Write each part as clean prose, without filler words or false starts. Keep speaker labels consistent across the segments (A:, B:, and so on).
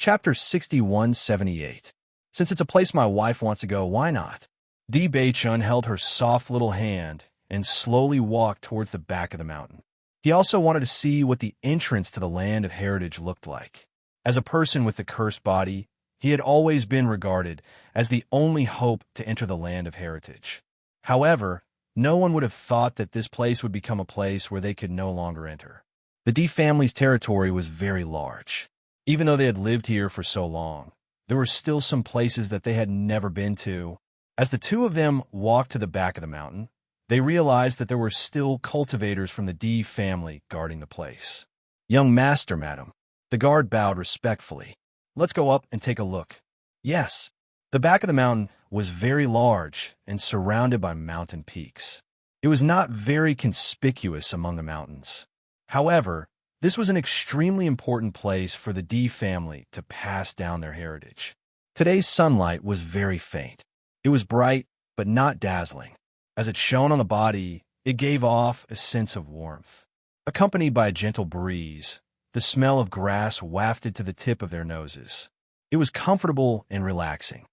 A: Chapter 6178. Since it's a place my wife wants to go, why not? Bewitching held her soft little hand and slowly walked towards the back of the mountain. He also wanted to see what the entrance to the land of heritage looked like. As a person with the cursed body, he had always been regarded as the only hope to enter the land of heritage. However, no one would have thought that this place would become a place where they could no longer enter. The D family's territory was very large. Even though they had lived here for so long, there were still some places that they had never been to. As the two of them walked to the back of the mountain, they realized that there were still cultivators from the D family guarding the place. "Young master, madam." The guard bowed respectfully. "Let's go up and take a look." Yes. The back of the mountain was very large and surrounded by mountain peaks. It was not very conspicuous among the mountains. However, this was an extremely important place for the D family to pass down their heritage. Today's sunlight was very faint. It was bright, but not dazzling. As it shone on the body, it gave off a sense of warmth. Accompanied by a gentle breeze, the smell of grass wafted to the tip of their noses. It was comfortable and relaxing.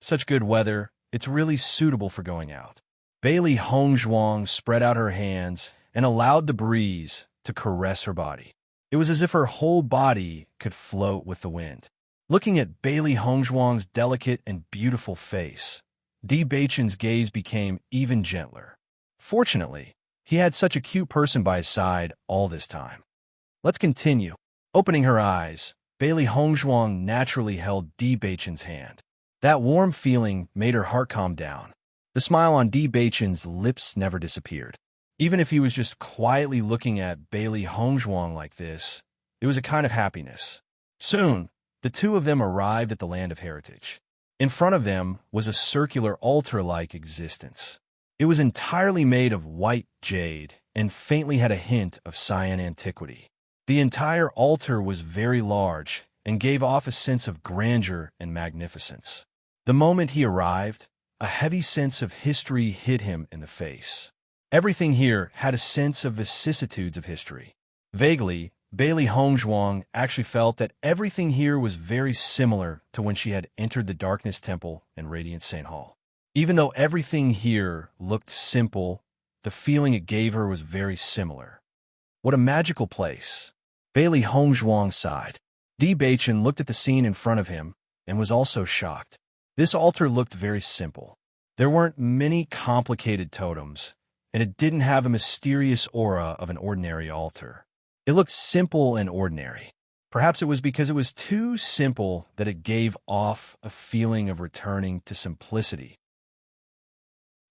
A: Such good weather, it's really suitable for going out. Bailey Hongzhuang spread out her hands and allowed the breeze to caress her body. It was as if her whole body could float with the wind. Looking at Bailey Hongzhuang's delicate and beautiful face, Bewitching's gaze became even gentler. Fortunately, he had such a cute person by his side all this time. Let's continue. Opening her eyes, Bailey Hongzhuang naturally held Bewitching's hand. That warm feeling made her heart calm down. The smile on Bewitching's lips never disappeared. Even if he was just quietly looking at Bailey Hongzhuang like this, it was a kind of happiness. Soon, the two of them arrived at the land of heritage. In front of them was a circular altar-like existence. It was entirely made of white jade and faintly had a hint of cyan antiquity. The entire altar was very large and gave off a sense of grandeur and magnificence. The moment he arrived, a heavy sense of history hit him in the face. Everything here had a sense of vicissitudes of history. Vaguely, Bailey Hongzhuang actually felt that everything here was very similar to when she had entered the Darkness Temple in Radiant St. Hall. Even though everything here looked simple, the feeling it gave her was very similar. What a magical place. Bailey Hongzhuang sighed. Bewitching looked at the scene in front of him and was also shocked. This altar looked very simple. There weren't many complicated totems, and it didn't have a mysterious aura of an ordinary altar. It looked simple and ordinary. Perhaps it was because it was too simple that it gave off a feeling of returning to simplicity.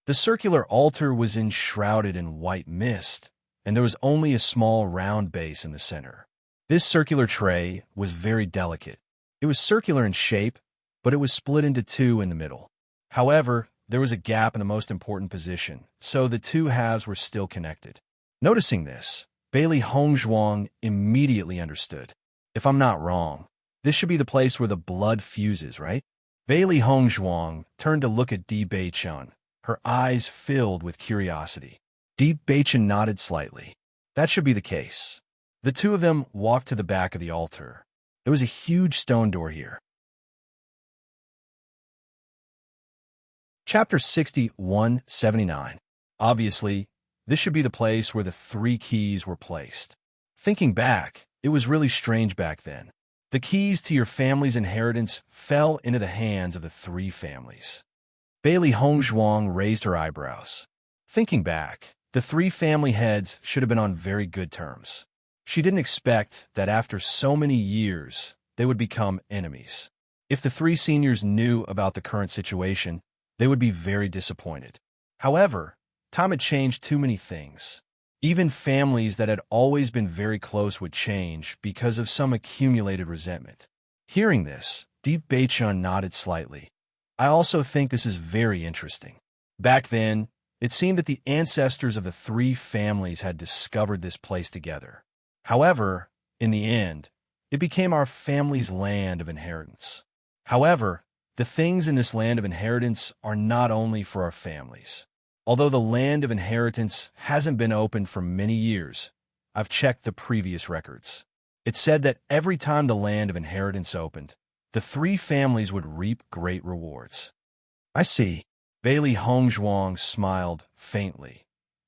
A: The circular altar was enshrouded in white mist, and there was only a small round base in the center. This circular tray was very delicate. It was circular in shape, but it was split into two in the middle. However, there was a gap in the most important position, so the two halves were still connected. Noticing this, Bailey Hongzhuang immediately understood. If I'm not wrong, this should be the place where the blood fuses, right? Bailey Hongzhuang turned to look at Bewitching, her eyes filled with curiosity. Bewitching nodded slightly. That should be the case. The two of them walked to the back of the altar. There was a huge stone door here. Chapter 6179. Obviously, this should be the place where the three keys were placed. Thinking back, it was really strange back then. The keys to your family's inheritance fell into the hands of the three families. Bailey Hongzhuang raised her eyebrows. Thinking back, the three family heads should have been on very good terms. She didn't expect that after so many years, they would become enemies. If the three seniors knew about the current situation, they would be very disappointed. However, time had changed too many things. Even families that had always been very close would change because of some accumulated resentment. Hearing this, Bewitching nodded slightly. I also think this is very interesting. Back then, it seemed that the ancestors of the three families had discovered this place together. However, in the end, it became our family's land of inheritance. However, the things in this land of inheritance are not only for our families. Although the land of inheritance hasn't been opened for many years, I've checked the previous records. It said that every time the land of inheritance opened, the three families would reap great rewards. I see. Bailey Hongzhuang smiled faintly.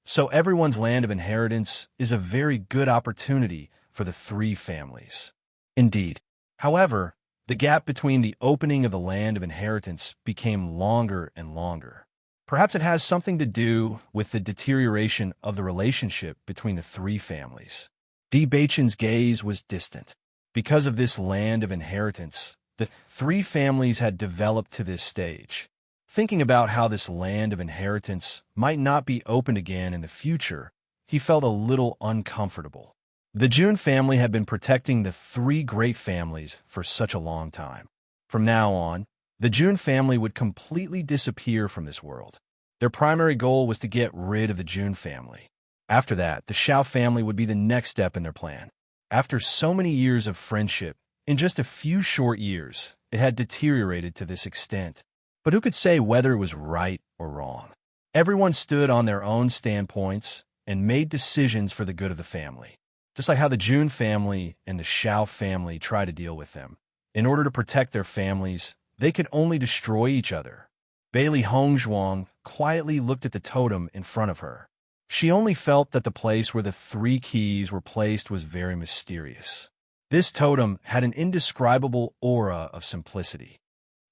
A: So everyone's land of inheritance is a very good opportunity for the three families. Indeed. However, the gap between the opening of the land of inheritance became longer and longer. Perhaps it has something to do with the deterioration of the relationship between the three families. Di Beichen's gaze was distant. Because of this land of inheritance, the three families had developed to this stage. Thinking about how this land of inheritance might not be opened again in the future, he felt a little uncomfortable. The Jun family had been protecting the three great families for such a long time. From now on, the Jun family would completely disappear from this world. Their primary goal was to get rid of the Jun family. After that, the Xiao family would be the next step in their plan. After so many years of friendship, in just a few short years, it had deteriorated to this extent. But who could say whether it was right or wrong? Everyone stood on their own standpoints and made decisions for the good of the family. Just like how the Jun family and the Xiao family tried to deal with them. In order to protect their families, they could only destroy each other. Bailey Hongzhuang quietly looked at the totem in front of her. She only felt that the place where the three keys were placed was very mysterious. This totem had an indescribable aura of simplicity.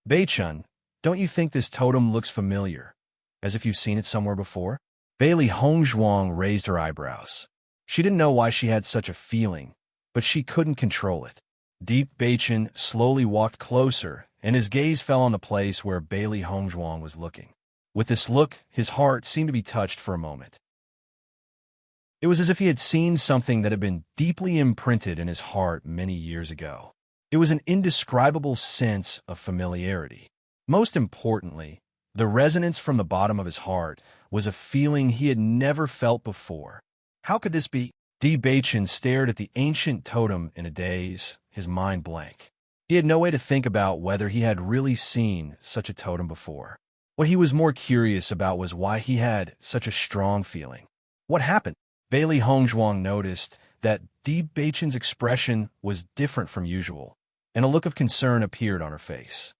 A: Beichun, don't you think this totem looks familiar, as if you've seen it somewhere before? Bailey Hongzhuang raised her eyebrows. She didn't know why she had such a feeling, but she couldn't control it. Deep Beichun slowly walked closer, and his gaze fell on the place where Bailey Hongzhuang was looking. With this look, his heart seemed to be touched for a moment. It was as if he had seen something that had been deeply imprinted in his heart many years ago. It was an indescribable sense of familiarity. Most importantly, the resonance from the bottom of his heart was a feeling he had never felt before. How could this be? Di Beichun stared at the ancient totem in a daze, his mind blank. He had no way to think about whether he had really seen such a totem before. What he was more curious about was why he had such a strong feeling. What happened? Bailey Hongzhuang noticed that Di Beichun's expression was different from usual, and a look of concern appeared on her face.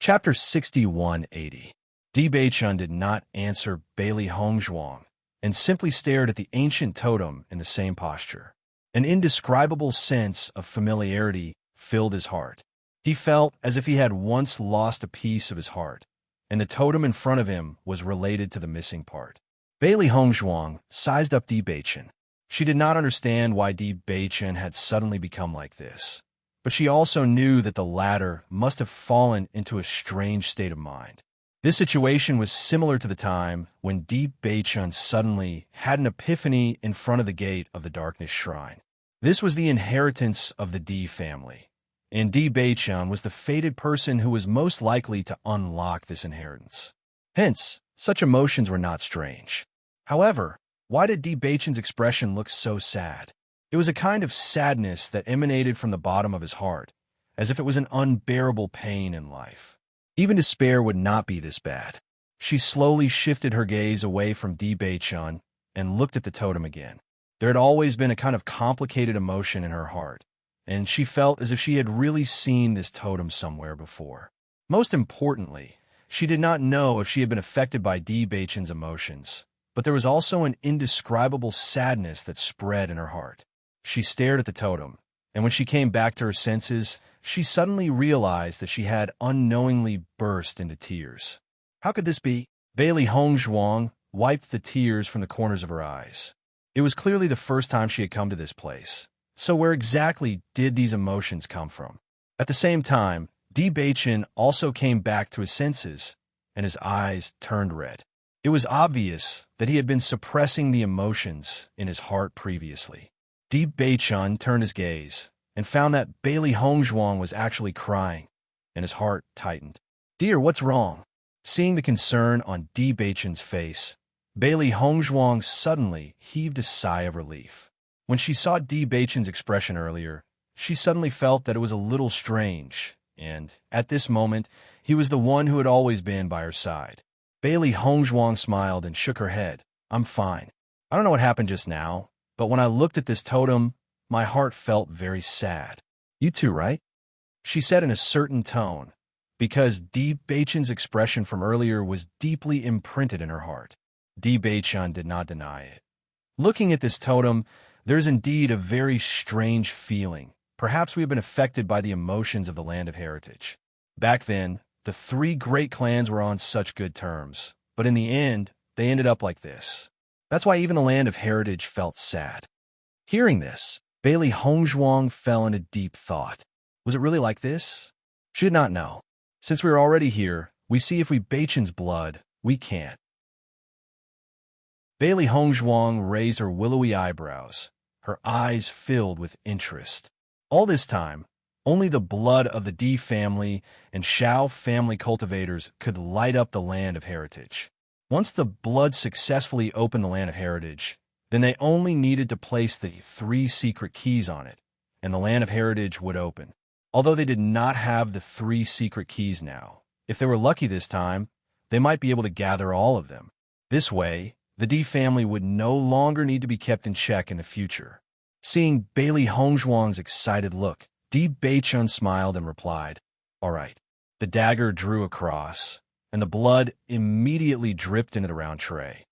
A: Chapter 6180. Di Beichun did not answer Bailey Hongzhuang and simply stared at the ancient totem in the same posture. An indescribable sense of familiarity filled his heart. He felt as if he had once lost a piece of his heart, and the totem in front of him was related to the missing part. Bailey Hongzhuang sized up Di Beichun. She did not understand why Di Beichun had suddenly become like this, but she also knew that the latter must have fallen into a strange state of mind. This situation was similar to the time when Di Beichun suddenly had an epiphany in front of the gate of the Darkness Shrine. This was the inheritance of the Di family, and Di Beichun was the fated person who was most likely to unlock this inheritance. Hence, such emotions were not strange. However, why did Di Beichun's expression look so sad? It was a kind of sadness that emanated from the bottom of his heart, as if it was an unbearable pain in life. Even despair would not be this bad. She slowly shifted her gaze away from Di Beichun and looked at the totem again. There had always been a kind of complicated emotion in her heart, and she felt as if she had really seen this totem somewhere before. Most importantly, she did not know if she had been affected by Di Beichun's emotions, but there was also an indescribable sadness that spread in her heart. She stared at the totem, and when she came back to her senses, she suddenly realized that she had unknowingly burst into tears. How could this be? Bailey Hongzhuang wiped the tears from the corners of her eyes. It was clearly the first time she had come to this place. So where exactly did these emotions come from? At the same time, Di Beichun also came back to his senses, and his eyes turned red. It was obvious that he had been suppressing the emotions in his heart previously. Di Beichun turned his gaze and found that Bailey Hongzhuang was actually crying, and his heart tightened. "Dear, what's wrong?" Seeing the concern on Di Beichun's face, Bailey Hongzhuang suddenly heaved a sigh of relief. When she saw Di Beichun's expression earlier, she suddenly felt that it was a little strange, and, at this moment, he was the one who had always been by her side. Bailey Hongzhuang smiled and shook her head. "I'm fine. I don't know what happened just now, but when I looked at this totem, my heart felt very sad. You too, right? She said in a certain tone, because Di Beichen's expression from earlier was deeply imprinted in her heart. Di Beichen did not deny it. Looking at this totem, there's indeed a very strange feeling. Perhaps we have been affected by the emotions of the land of heritage. Back then, the three great clans were on such good terms, but in the end, they ended up like this. That's why even the land of heritage felt sad. Hearing this, Bailey Hongzhuang fell into deep thought. Was it really like this? She did not know. Since we are already here, we see if we Beichen's blood, we can't. Bailey Hongzhuang raised her willowy eyebrows, her eyes filled with interest. All this time, only the blood of the Di family and Shao family cultivators could light up the land of heritage. Once the blood successfully opened the land of heritage, then they only needed to place the 3 secret keys on it, and the land of heritage would open. Although they did not have the 3 secret keys now, if they were lucky this time, they might be able to gather all of them. This way, the Di family would no longer need to be kept in check in the future. Seeing Bailey Hongzhuang's excited look, Di Beichun smiled and replied, "All right." The dagger drew across, and the blood immediately dripped into the round tray.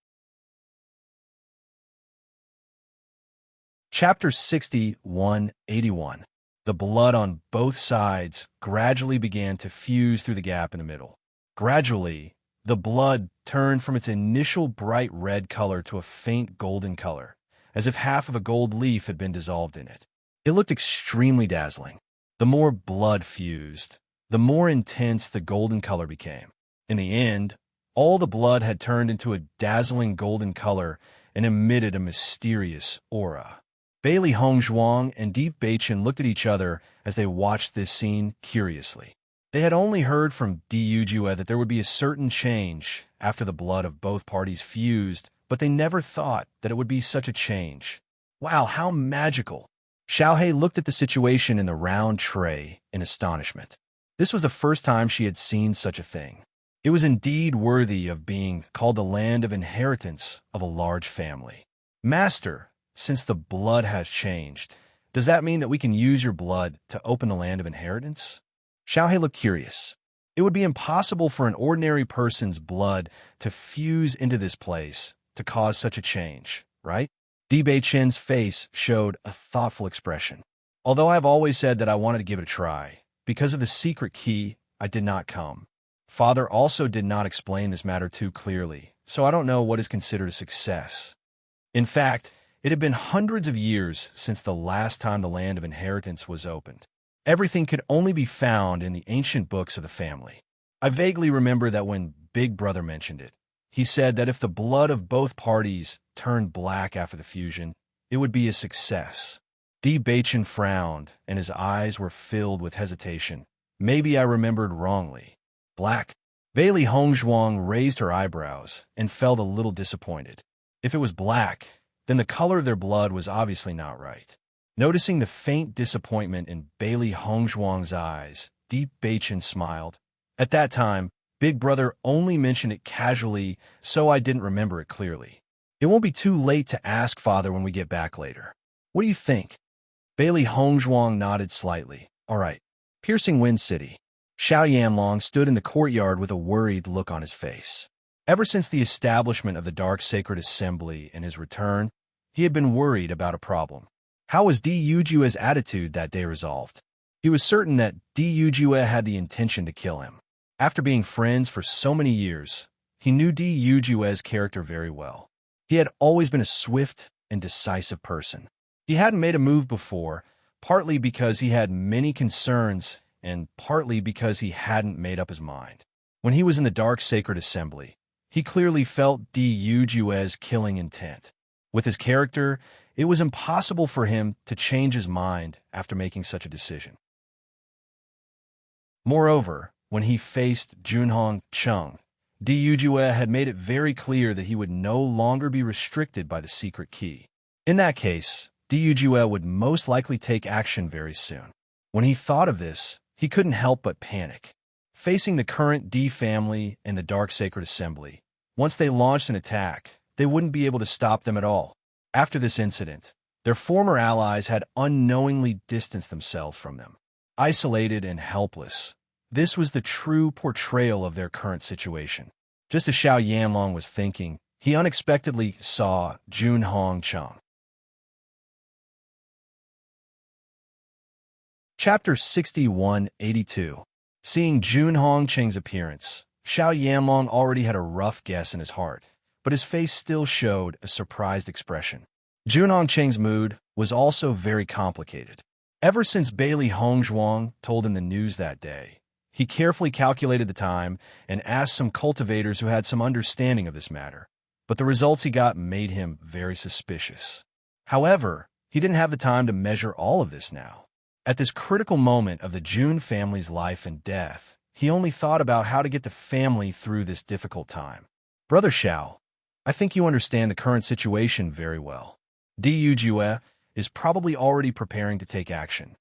A: Chapter 6181. The blood on both sides gradually began to fuse through the gap in the middle. Gradually, the blood turned from its initial bright red color to a faint golden color, as if half of a gold leaf had been dissolved in it. It looked extremely dazzling. The more blood fused, the more intense the golden color became. In the end, all the blood had turned into a dazzling golden color and emitted a mysterious aura. Bailey Hongzhuang and Di Beichen looked at each other as they watched this scene curiously. They had only heard from Di Yujue that there would be a certain change after the blood of both parties fused, but they never thought that it would be such a change. Wow, how magical! Xiaohei looked at the situation in the round tray in astonishment. This was the first time she had seen such a thing. It was indeed worthy of being called the land of inheritance of a large family. Master, since the blood has changed, does that mean that we can use your blood to open the land of inheritance? Xiaohei looked curious. It would be impossible for an ordinary person's blood to fuse into this place to cause such a change, right? Di Beichen's face showed a thoughtful expression. Although I have always said that I wanted to give it a try, because of the secret key, I did not come. Father also did not explain this matter too clearly, so I don't know what is considered a success. In fact, it had been hundreds of years since the last time the land of inheritance was opened. Everything could only be found in the ancient books of the family. I vaguely remember that when Big Brother mentioned it, he said that if the blood of both parties turned black after the fusion, it would be a success. Di Beichen frowned, and his eyes were filled with hesitation. Maybe I remembered wrongly. Black? Bailey Hongzhuang raised her eyebrows and felt a little disappointed. If it was black, then the color of their blood was obviously not right. Noticing the faint disappointment in Bailey Hongzhuang's eyes, Di Beichen smiled. At that time, Big Brother only mentioned it casually, so I didn't remember it clearly. It won't be too late to ask Father when we get back later. What do you think? Bailey Hongzhuang nodded slightly. All right. Piercing Wind City. Xiao Yanlong stood in the courtyard with a worried look on his face. Ever since the establishment of the Dark Sacred Assembly and his return, he had been worried about a problem. How was Di Yujue's attitude that day resolved? He was certain that Di Yujue had the intention to kill him. After being friends for so many years, he knew Di Yujue's character very well. He had always been a swift and decisive person. He hadn't made a move before, partly because he had many concerns and partly because he hadn't made up his mind. When he was in the Dark Sacred Assembly, he clearly felt Di Yujue's killing intent. With his character, it was impossible for him to change his mind after making such a decision. Moreover, when he faced Junhong Chung, Di Yujue had made it very clear that he would no longer be restricted by the secret key. In that case, Di Yujue would most likely take action very soon. When he thought of this, he couldn't help but panic. Facing the current Di family and the Dark Sacred Assembly, once they launched an attack, they wouldn't be able to stop them at all. After this incident, their former allies had unknowingly distanced themselves from them. Isolated and helpless, this was the true portrayal of their current situation. Just as Xiao Yanlong was thinking, he unexpectedly saw Jun Hongcheng. Chapter 6182. Seeing Jun Hongcheng's appearance, Xiao Yanlong already had a rough guess in his heart, but his face still showed a surprised expression. Jun Hongcheng's mood was also very complicated. Ever since Bailey Hongzhuang told him the news that day, he carefully calculated the time and asked some cultivators who had some understanding of this matter, but the results he got made him very suspicious. However, he didn't have the time to measure all of this now. At this critical moment of the Jun family's life and death, he only thought about how to get the family through this difficult time. Brother Xiao, I think you understand the current situation very well. Diyu Jue is probably already preparing to take action.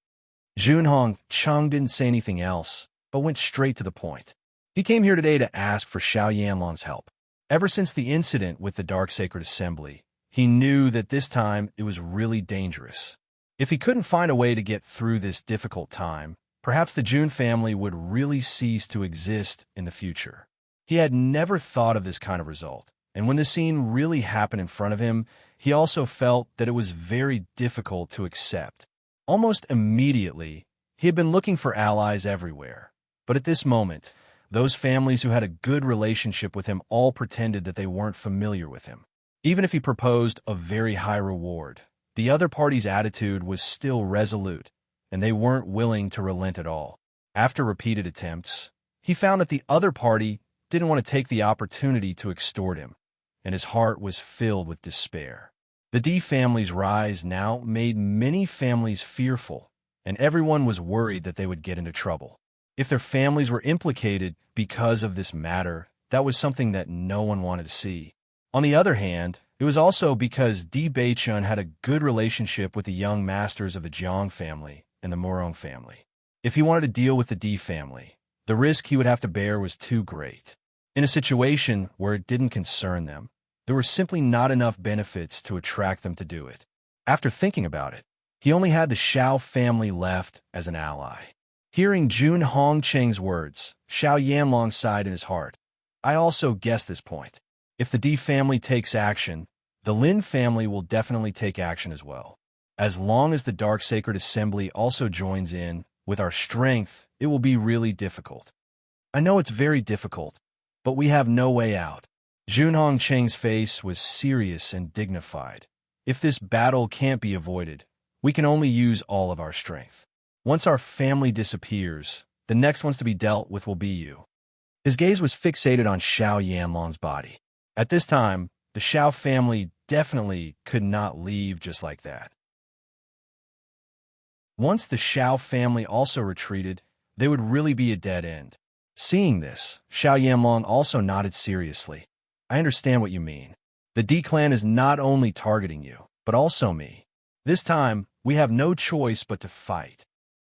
A: Jun Hongcheng didn't say anything else, but went straight to the point. He came here today to ask for Xiao Yanlong's help. Ever since the incident with the Dark Sacred Assembly, he knew that this time it was really dangerous. If he couldn't find a way to get through this difficult time, perhaps the Jun family would really cease to exist in the future. He had never thought of this kind of result, and when the scene really happened in front of him, he also felt that it was very difficult to accept. Almost immediately, he had been looking for allies everywhere, but at this moment, those families who had a good relationship with him all pretended that they weren't familiar with him. Even if he proposed a very high reward, the other party's attitude was still resolute, and they weren't willing to relent at all. After repeated attempts, he found that the other party didn't want to take the opportunity to extort him, and his heart was filled with despair. The D family's rise now made many families fearful, and everyone was worried that they would get into trouble. If their families were implicated because of this matter, that was something that no one wanted to see. On the other hand, it was also because Di Beichun had a good relationship with the young masters of the Jiang family and the Morong family. If he wanted to deal with the Di family, the risk he would have to bear was too great. In a situation where it didn't concern them, there were simply not enough benefits to attract them to do it. After thinking about it, he only had the Xiao family left as an ally. Hearing Jun Hongcheng's words, Xiao Yanlong sighed in his heart. I also guessed this point. If the Di family takes action, the Lin family will definitely take action as well. As long as the Dark Sacred Assembly also joins in, with our strength, it will be really difficult. I know it's very difficult, but we have no way out. Jun Hongcheng's face was serious and dignified. If this battle can't be avoided, we can only use all of our strength. Once our family disappears, the next ones to be dealt with will be you. His gaze was fixated on Xiao Yanlong's body. At this time, the Xiao family definitely could not leave just like that. Once the Xiao family also retreated, they would really be a dead end. Seeing this, Xiao Yanlong also nodded seriously. I understand what you mean. The D clan is not only targeting you, but also me. This time, we have no choice but to fight.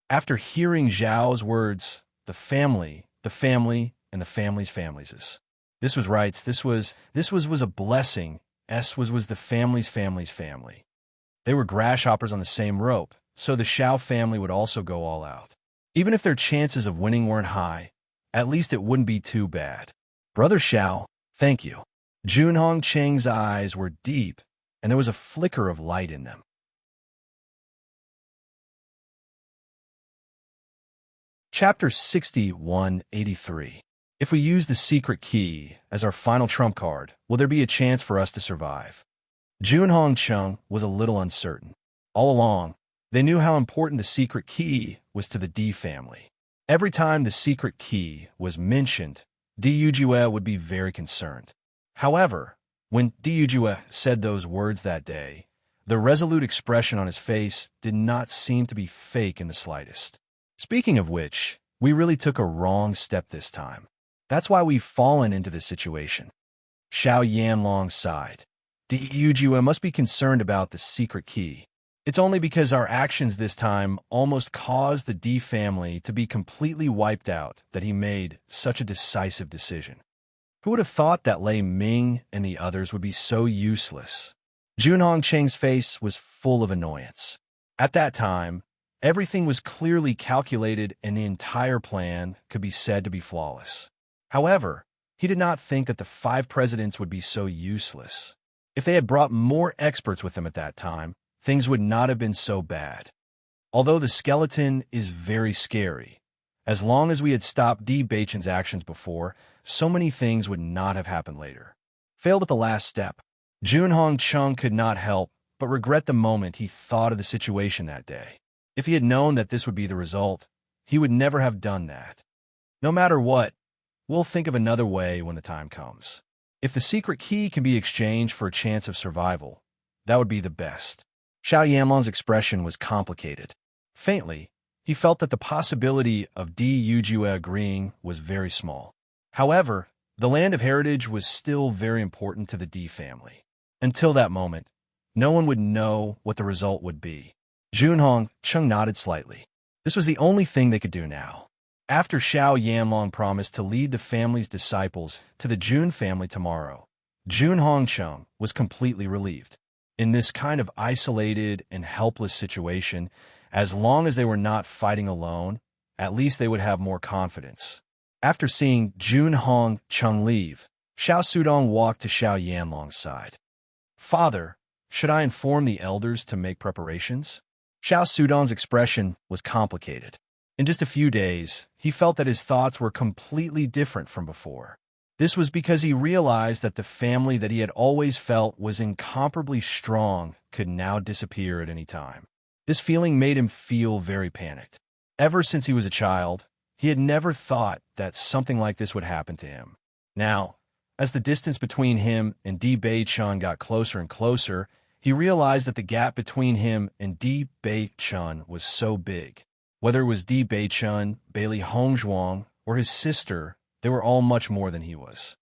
A: After hearing Zhao's words, the family, and the family's families. This was right. This was a blessing. Was the family's family. They were grasshoppers on the same rope, so the Xiao family would also go all out. Even if their chances of winning weren't high, at least it wouldn't be too bad. Brother Xiao, thank you. Jun Hongcheng's eyes were deep, and there was a flicker of light in them. Chapter 6183. If we use the secret key as our final trump card, will there be a chance for us to survive? Jun Hongcheng was a little uncertain. All along, they knew how important the secret key was to the Di family. Every time the secret key was mentioned, Di Yujue would be very concerned. However, when Di Yujue said those words that day, the resolute expression on his face did not seem to be fake in the slightest. Speaking of which, we really took a wrong step this time. That's why we've fallen into this situation. Xiao Yanlong sighed. Di Yujue must be concerned about the secret key. It's only because our actions this time almost caused the Di family to be completely wiped out that he made such a decisive decision. Who would have thought that Lei Ming and the others would be so useless? Junhong Cheng's face was full of annoyance. At that time, everything was clearly calculated and the entire plan could be said to be flawless. However, he did not think that the 5 presidents would be so useless. If they had brought more experts with them at that time, things would not have been so bad. Although the skeleton is very scary, as long as we had stopped Bewitching's actions before, so many things would not have happened later. Failed at the last step. Junhong Chung could not help but regret the moment he thought of the situation that day. If he had known that this would be the result, he would never have done that. No matter what, we'll think of another way when the time comes. If the secret key can be exchanged for a chance of survival, that would be the best. Xiao Yanlong's expression was complicated. Faintly, he felt that the possibility of Di Yujue agreeing was very small. However, the land of heritage was still very important to the Di family. Until that moment, no one would know what the result would be. Junhong Chung nodded slightly. This was the only thing they could do now. After Xiao Yanlong promised to lead the family's disciples to the Jun family tomorrow, Junhong Chung was completely relieved. In this kind of isolated and helpless situation, as long as they were not fighting alone, at least they would have more confidence. After seeing Junhong Chung leave, Xiao Sudong walked to Xiao Yanlong's side. "Father, should I inform the elders to make preparations?" Xiao Sudong's expression was complicated. In just a few days, he felt that his thoughts were completely different from before. This was because he realized that the family that he had always felt was incomparably strong could now disappear at any time. This feeling made him feel very panicked. Ever since he was a child, he had never thought that something like this would happen to him. Now, as the distance between him and Di Bei-chun got closer and closer, he realized that the gap between him and Di Bei-chun was so big. Whether it was Di Bei-chun, Bailey Hongzhuang, or his sister, they were all much more than he was.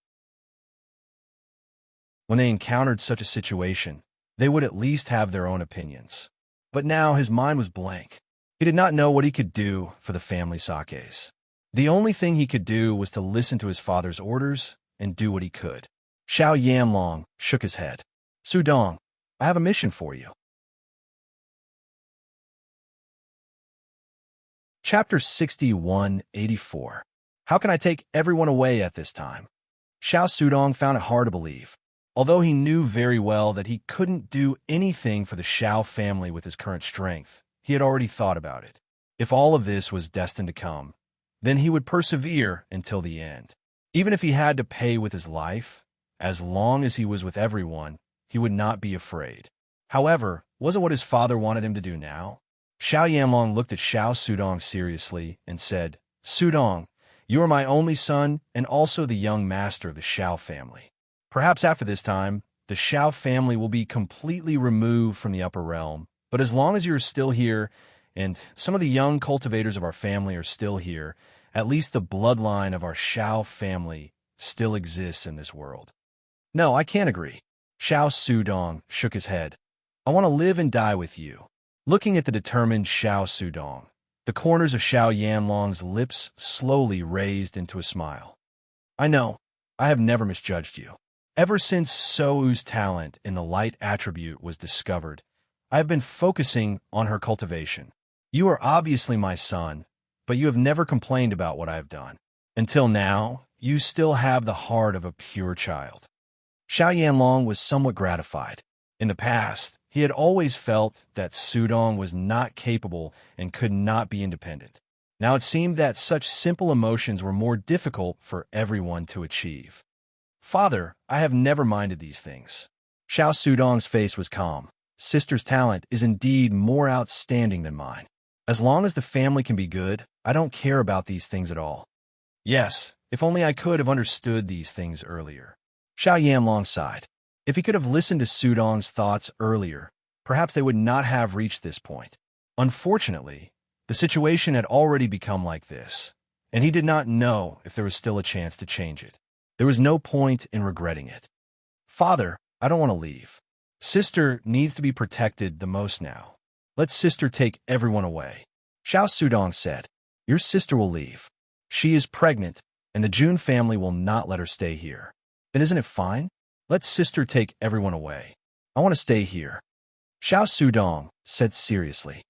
A: When they encountered such a situation, they would at least have their own opinions. But now his mind was blank. He did not know what he could do for the family sakes. The only thing he could do was to listen to his father's orders and do what he could. Xiao Yanlong shook his head. "Sudong, I have a mission for you." Chapter 6184. How can I take everyone away at this time? Xiao Sudong found it hard to believe. Although he knew very well that he couldn't do anything for the Xiao family with his current strength, he had already thought about it. If all of this was destined to come, then he would persevere until the end. Even if he had to pay with his life, as long as he was with everyone, he would not be afraid. However, wasn't what his father wanted him to do now? Xiao Yanlong looked at Xiao Sudong seriously and said, "Sudong, you are my only son and also the young master of the Xiao family. Perhaps after this time, the Xiao family will be completely removed from the upper realm, but as long as you are still here, and some of the young cultivators of our family are still here, at least the bloodline of our Xiao family still exists in this world." "No, I can't agree." Xiao Sudong shook his head. "I want to live and die with you." Looking at the determined Xiao Sudong, the corners of Xiao Yanlong's lips slowly raised into a smile. "I know, I have never misjudged you. Ever since Sou's talent in the light attribute was discovered, I have been focusing on her cultivation. You are obviously my son, but you have never complained about what I have done. Until now, you still have the heart of a pure child." Xiao Yanlong was somewhat gratified. In the past, he had always felt that Sudong was not capable and could not be independent. Now it seemed that such simple emotions were more difficult for everyone to achieve. "Father, I have never minded these things." Xiao Sudong's face was calm. "Sister's talent is indeed more outstanding than mine. As long as the family can be good, I don't care about these things at all." Yes, if only I could have understood these things earlier. Xiao Yanlong sighed. If he could have listened to Sudong's thoughts earlier, perhaps they would not have reached this point. Unfortunately, the situation had already become like this, and he did not know if there was still a chance to change it. There was no point in regretting it. "Father, I don't want to leave. Sister needs to be protected the most now. Let sister take everyone away." Xiao Sudong said, "Your sister will leave. She is pregnant, and the Jun family will not let her stay here. Then isn't it fine? Let sister take everyone away." I want to stay here. Xiao Sudong said seriously.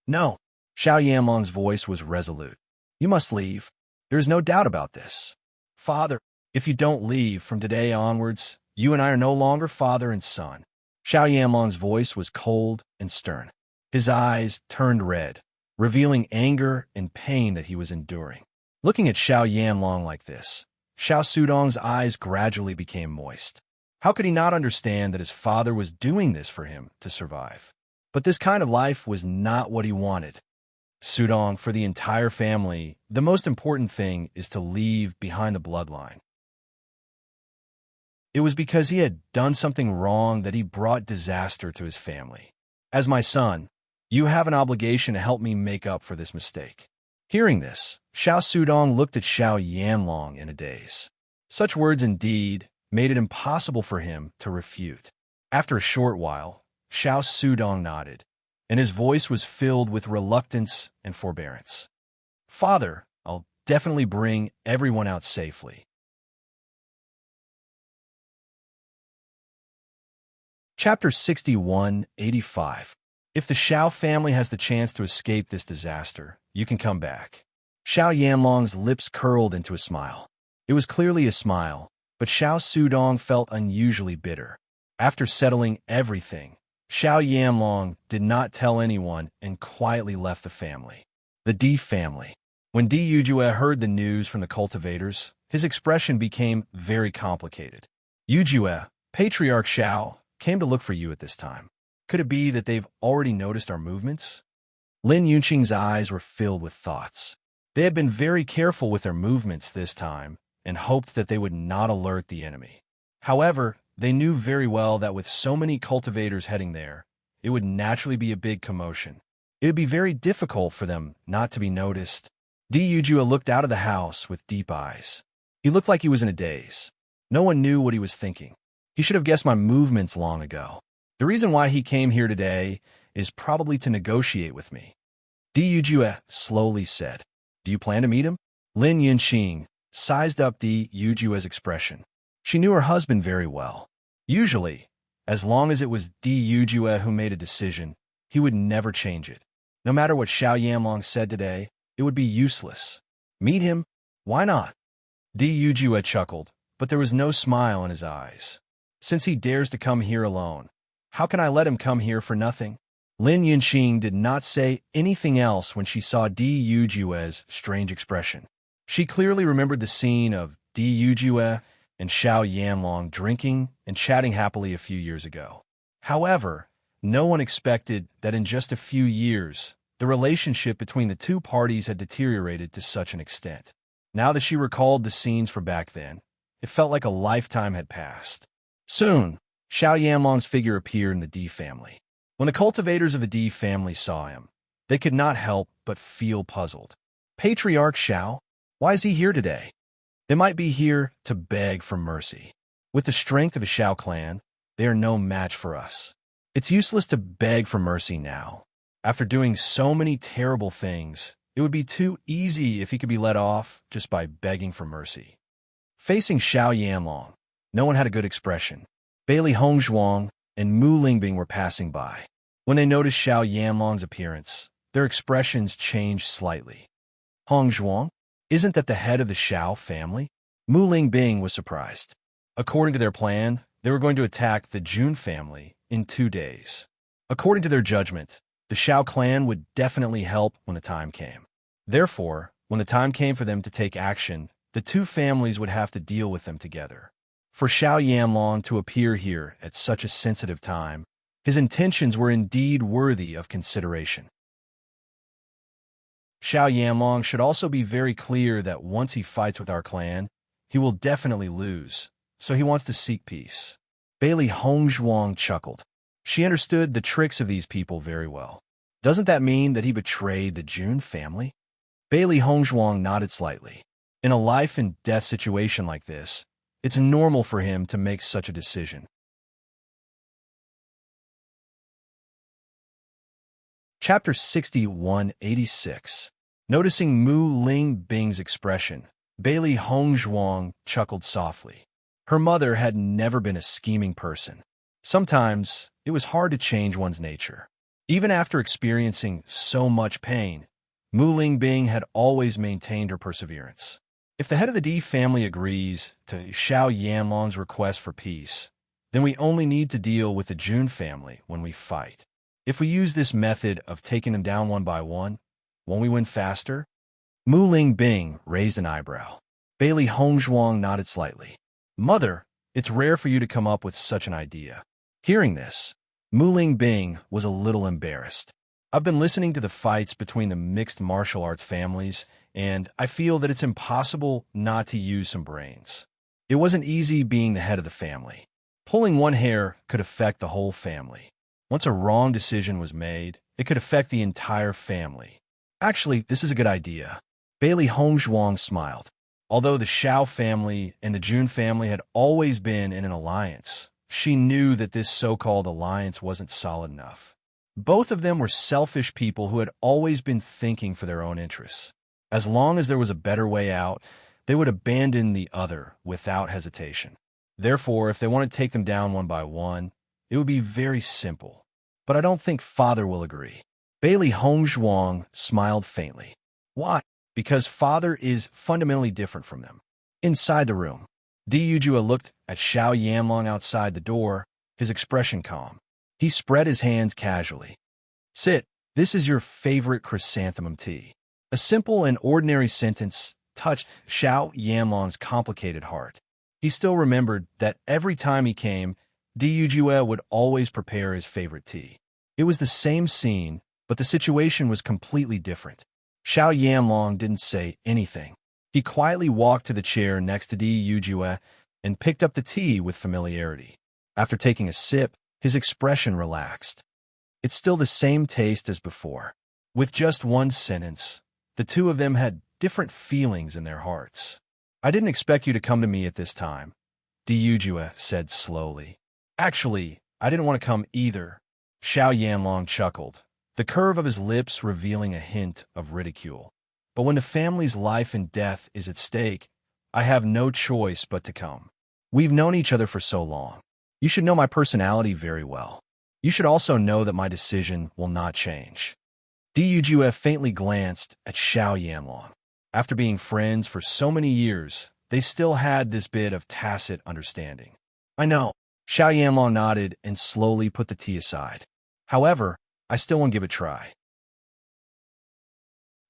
A: No. Xiao Yanlong's voice was resolute. You must leave. There is no doubt about this. Father, if you don't leave from today onwards, you and I are no longer father and son. Xiao Yanlong's voice was cold and stern. His eyes turned red, revealing anger and pain that he was enduring. Looking at Xiao Yanlong like this, Xiao Sudong's eyes gradually became moist. How could he not understand that his father was doing this for him to survive? But this kind of life was not what he wanted. Sudong, for the entire family, the most important thing is to leave behind the bloodline. It was because he had done something wrong that he brought disaster to his family. As my son, you have an obligation to help me make up for this mistake. Hearing this, Xiao Sudong looked at Xiao Yanlong in a daze. Such words indeed made it impossible for him to refute. After a short while, Xiao Sudong nodded, and his voice was filled with reluctance and forbearance. Father, I'll definitely bring everyone out safely. Chapter 61-85. If the Xiao family has the chance to escape this disaster, you can come back. Xiao Yanlong's lips curled into a smile. It was clearly a smile, but Xiao Sudong felt unusually bitter. After settling everything, Xiao Yanlong did not tell anyone and quietly left the family. The Di family. When Di Yujue heard the news from the cultivators, his expression became very complicated. Yujue, Patriarch Xiao, came to look for you at this time. Could it be that they've already noticed our movements? Lin Yunqing's eyes were filled with thoughts. They had been very careful with their movements this time and hoped that they would not alert the enemy. However, they knew very well that with so many cultivators heading there, it would naturally be a big commotion. It would be very difficult for them not to be noticed. Di Yujue looked out of the house with deep eyes. He looked like he was in a daze. No one knew what he was thinking. He should have guessed my movements long ago. The reason why he came here today is probably to negotiate with me. Di Yujue slowly said. Do you plan to meet him? Lin Yunqing sized up Di Yujue's expression. She knew her husband very well. Usually, as long as it was Di Yujue who made a decision, he would never change it. No matter what Xiao Yanlong said today, it would be useless. Meet him? Why not? Di Yujue chuckled, but there was no smile in his eyes. Since he dares to come here alone, how can I let him come here for nothing? Lin Yunqing did not say anything else when she saw Di Yujue's strange expression. She clearly remembered the scene of Di Yujue and Xiao Yanlong drinking and chatting happily a few years ago. However, no one expected that in just a few years, the relationship between the two parties had deteriorated to such an extent. Now that she recalled the scenes from back then, it felt like a lifetime had passed. Soon, Xiao Yanlong's figure appeared in the Di family. When the cultivators of the Di family saw him, they could not help but feel puzzled. Patriarch Xiao? Why is he here today? They might be here to beg for mercy. With the strength of the Xiao clan, they are no match for us. It's useless to beg for mercy now. After doing so many terrible things, it would be too easy if he could be let off just by begging for mercy. Facing Xiao Yanlong, no one had a good expression. Bailey Hongzhuang and Mu Lingbing were passing by. When they noticed Xiao Yanlong's appearance, their expressions changed slightly. Hongzhuang? Isn't that the head of the Xiao family? Mu Lingbing was surprised. According to their plan, they were going to attack the Jun family in 2 days. According to their judgment, the Xiao clan would definitely help when the time came. Therefore, when the time came for them to take action, the two families would have to deal with them together. For Xiao Yanlong to appear here at such a sensitive time, his intentions were indeed worthy of consideration. Xiao Yanlong should also be very clear that once he fights with our clan, he will definitely lose, so he wants to seek peace. Bailey Hongzhuang chuckled. She understood the tricks of these people very well. Doesn't that mean that he betrayed the Jun family? Bailey Hongzhuang nodded slightly. In a life-and-death situation like this, it's normal for him to make such a decision. Chapter 61-86. Noticing Mu Lingbing's expression, Bailey Hongzhuang chuckled softly. Her mother had never been a scheming person. Sometimes, it was hard to change one's nature. Even after experiencing so much pain, Mu Lingbing had always maintained her perseverance. If the head of the D family agrees to Xiao Yanlong's request for peace, then we only need to deal with the Jun family when we fight. If we use this method of taking them down one by one, won't we win faster? Mu Lingbing raised an eyebrow. Bailey Hongzhuang nodded slightly. Mother, it's rare for you to come up with such an idea. Hearing this, Mu Lingbing was a little embarrassed. I've been listening to the fights between the mixed martial arts families, and I feel that it's impossible not to use some brains. It wasn't easy being the head of the family. Pulling one hair could affect the whole family. Once a wrong decision was made, it could affect the entire family. Actually, this is a good idea. Bailey Hongzhuang smiled. Although the Xiao family and the Jun family had always been in an alliance, she knew that this so-called alliance wasn't solid enough. Both of them were selfish people who had always been thinking for their own interests. As long as there was a better way out, they would abandon the other without hesitation. Therefore, if they want to take them down one by one, it would be very simple. But I don't think Father will agree. Bailey Hongzhuang smiled faintly. Why? Because Father is fundamentally different from them. Inside the room, Di Yujua looked at Xiao Yanlong outside the door, his expression calm. He spread his hands casually. Sit, this is your favorite chrysanthemum tea. A simple and ordinary sentence touched Xiao Yanlong's complicated heart. He still remembered that every time he came, Di Yujue would always prepare his favorite tea. It was the same scene, but the situation was completely different. Xiao Yanlong didn't say anything. He quietly walked to the chair next to Di Yujue and picked up the tea with familiarity. After taking a sip, his expression relaxed. It's still the same taste as before. With just one sentence, the two of them had different feelings in their hearts. I didn't expect you to come to me at this time, Di Yujue said slowly. Actually, I didn't want to come either. Xiao Yanlong chuckled, the curve of his lips revealing a hint of ridicule. But when the family's life and death is at stake, I have no choice but to come. We've known each other for so long. You should know my personality very well. You should also know that my decision will not change. Di Yujue faintly glanced at Xiao Yanlong. After being friends for so many years, they still had this bit of tacit understanding. I know. Xiao Yanlong nodded and slowly put the tea aside. However, I still want to give it a try.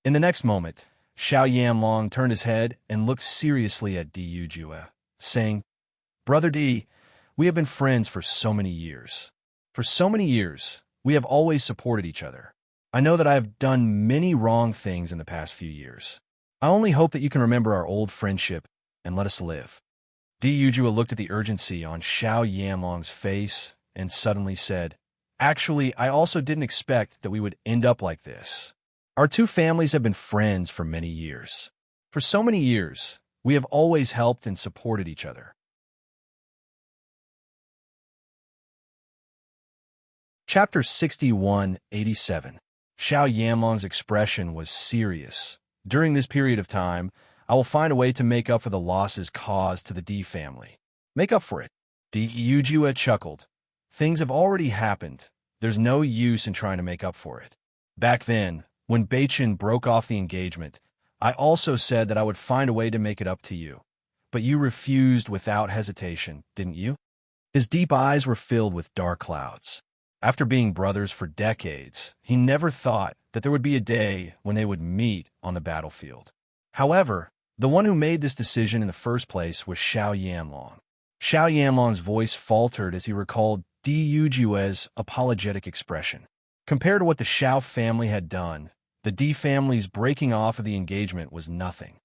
A: In the next moment, Xiao Yanlong turned his head and looked seriously at Di Yujue, saying, Brother Di, we have been friends for so many years. For so many years, we have always supported each other. I know that I have done many wrong things in the past few years. I only hope that you can remember our old friendship and let us live. Di Yujue looked at the urgency on Xiao Yanlong's face and suddenly said, Actually, I also didn't expect that we would end up like this. Our two families have been friends for many years. For so many years, we have always helped and supported each other. Chapter 6187. Xiao Yanlong's expression was serious. During this period of time, I will find a way to make up for the losses caused to the D family. Make up for it. Di Yujue chuckled. Things have already happened. There's no use in trying to make up for it. Back then, when Beichin broke off the engagement, I also said that I would find a way to make it up to you. But you refused without hesitation, didn't you? His deep eyes were filled with dark clouds. After being brothers for decades, he never thought that there would be a day when they would meet on the battlefield. However, the one who made this decision in the first place was Xiao Yanlong. Xiao Yanlong's voice faltered as he recalled Di Yujue's apologetic expression. Compared to what the Xiao family had done, the Di family's breaking off of the engagement was nothing.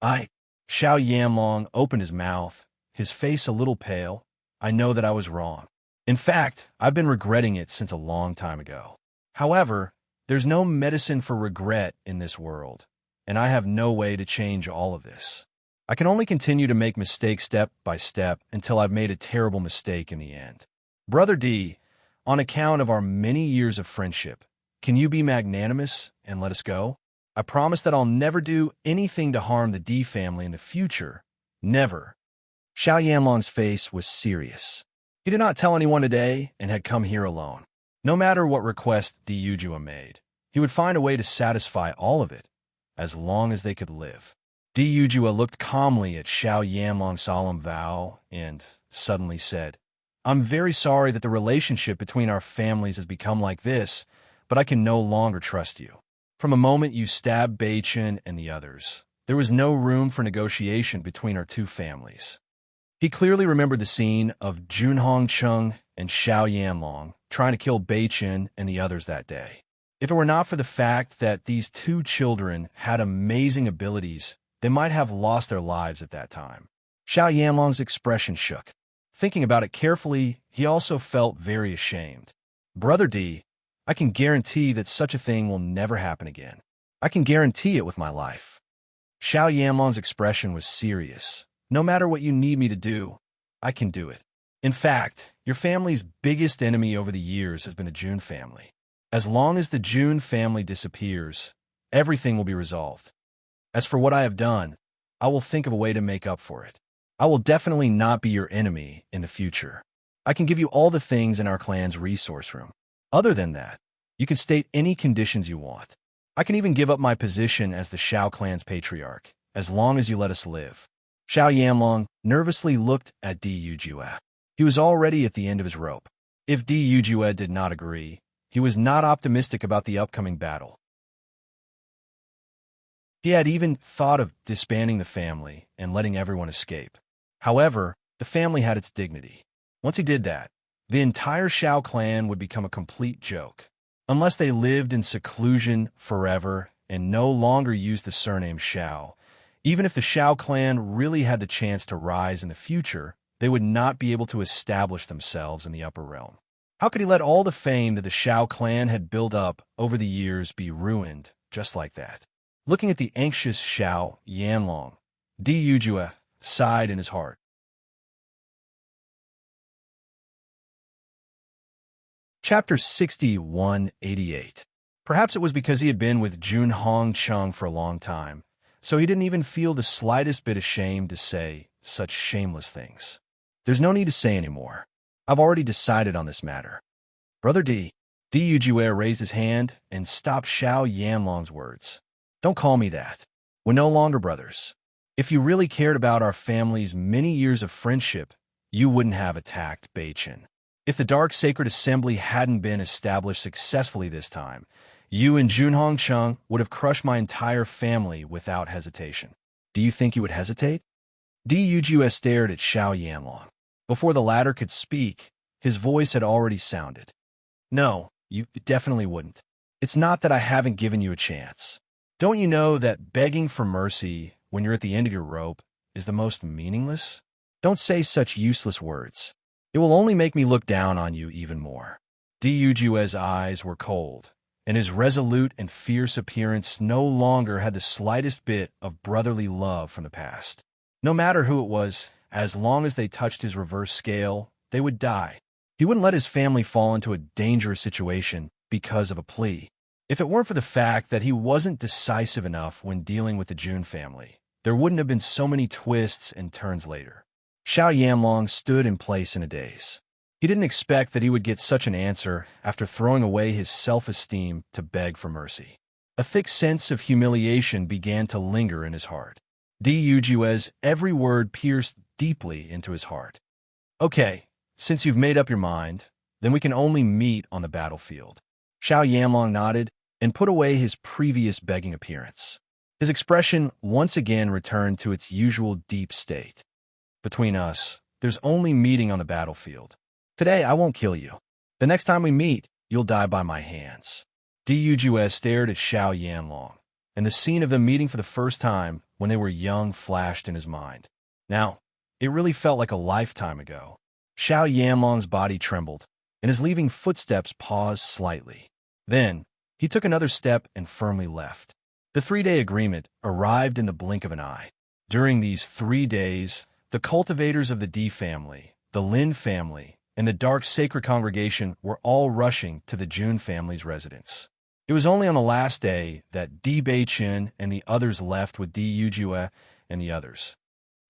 A: Xiao Yanlong opened his mouth, his face a little pale. I know that I was wrong. In fact, I've been regretting it since a long time ago. However, there's no medicine for regret in this world, and I have no way to change all of this. I can only continue to make mistakes step by step until I've made a terrible mistake in the end. Brother D, on account of our many years of friendship, can you be magnanimous and let us go? I promise that I'll never do anything to harm the D family in the future. Never. Xiao Yanlong's face was serious. He did not tell anyone today and had come here alone. No matter what request Diyujua made, he would find a way to satisfy all of it, as long as they could live. Diyujua looked calmly at Xiao Yanlong's solemn vow and suddenly said, "I'm very sorry that the relationship between our families has become like this, but I can no longer trust you. From the moment you stabbed Beichen and the others, there was no room for negotiation between our two families." He clearly remembered the scene of Junhong Chung and Xiao Yanlong trying to kill Beichen and the others that day. If it were not for the fact that these two children had amazing abilities, they might have lost their lives at that time. Xiao Yanlong's expression shook. Thinking about it carefully, he also felt very ashamed. "Brother D, I can guarantee that such a thing will never happen again. I can guarantee it with my life." Xiao Yanlong's expression was serious. "No matter what you need me to do, I can do it. In fact, your family's biggest enemy over the years has been the Jun family. As long as the Jun family disappears, everything will be resolved. As for what I have done, I will think of a way to make up for it. I will definitely not be your enemy in the future. I can give you all the things in our clan's resource room. Other than that, you can state any conditions you want. I can even give up my position as the Xiao clan's patriarch, as long as you let us live." Xiao Yanlong nervously looked at Diyujua. He was already at the end of his rope. If Diyujua did not agree, he was not optimistic about the upcoming battle. He had even thought of disbanding the family and letting everyone escape. However, the family had its dignity. Once he did that, the entire Xiao clan would become a complete joke. Unless they lived in seclusion forever and no longer used the surname Xiao, even if the Xiao clan really had the chance to rise in the future, they would not be able to establish themselves in the upper realm. How could he let all the fame that the Xiao clan had built up over the years be ruined just like that? Looking at the anxious Xiao Yanlong, Diyujua sighed in his heart. Chapter 6188. Perhaps it was because he had been with Junhong Chung for a long time, so he didn't even feel the slightest bit ashamed to say such shameless things. "There's no need to say any more. I've already decided on this matter." "Brother D." Diyujua raised his hand and stopped Xiao Yanlong's words. "Don't call me that. We're no longer brothers. If you really cared about our family's many years of friendship, you wouldn't have attacked Beichen. If the Dark Sacred Assembly hadn't been established successfully this time, you and Junhong Chung would have crushed my entire family without hesitation. Do you think you would hesitate?" Diyujua stared at Xiao Yanlong. Before the latter could speak, his voice had already sounded. "No, you definitely wouldn't. It's not that I haven't given you a chance. Don't you know that begging for mercy when you're at the end of your rope is the most meaningless? Don't say such useless words. It will only make me look down on you even more." Diyujua's eyes were cold, and his resolute and fierce appearance no longer had the slightest bit of brotherly love from the past. No matter who it was, as long as they touched his reverse scale, they would die. He wouldn't let his family fall into a dangerous situation because of a plea. If it weren't for the fact that he wasn't decisive enough when dealing with the Jun family, there wouldn't have been so many twists and turns later. Xiao Yanlong stood in place in a daze. He didn't expect that he would get such an answer after throwing away his self-esteem to beg for mercy. A thick sense of humiliation began to linger in his heart. Diyujua's every word pierced deeply into his heart. "Okay, since you've made up your mind, then we can only meet on the battlefield." Xiao Yanlong nodded and put away his previous begging appearance. His expression once again returned to its usual deep state. "Between us, there's only meeting on the battlefield. Today, I won't kill you. The next time we meet, you'll die by my hands." Diyujua stared at Xiao Yanlong, and the scene of them meeting for the first time when they were young flashed in his mind. Now, it really felt like a lifetime ago. Xiao Yanlong's body trembled, and his leaving footsteps paused slightly. Then, he took another step and firmly left. The 3-day agreement arrived in the blink of an eye. During these 3 days, the cultivators of the D family, the Lin family, and the Dark Sacred Congregation were all rushing to the Jun family's residence. It was only on the last day that Di Beichen and the others left with Diyujua and the others.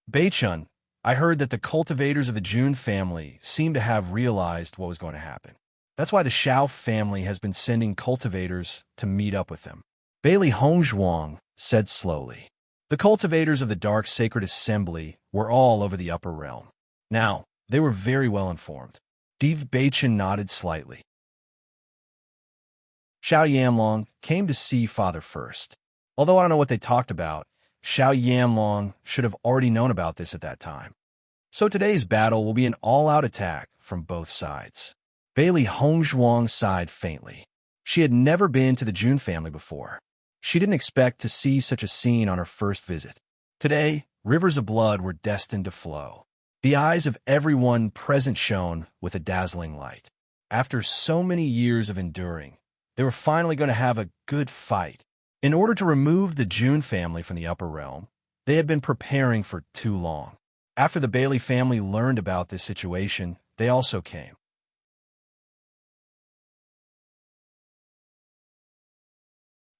A: Beichun, I heard that the cultivators of the June family seem to have realized what was going to happen. That's why the Xiao family has been sending cultivators to meet up with them. Bailey Hongzhuang said slowly. The cultivators of the Dark Sacred Assembly were all over the upper realm. Now, they were very well informed. Bewitching nodded slightly. Xiao Yamlong came to see Father first. Although I don't know what they talked about, Xiao Yamlong should have already known about this at that time. So today's battle will be an all-out attack from both sides. Bailey Hongzhuang sighed faintly. She had never been to the June family before. She didn't expect to see such a scene on her first visit. Today, rivers of blood were destined to flow. The eyes of everyone present shone with a dazzling light. After so many years of enduring, they were finally going to have a good fight. In order to remove the June family from the upper realm, they had been preparing for too long. After the Bailey family learned about this situation, they also came.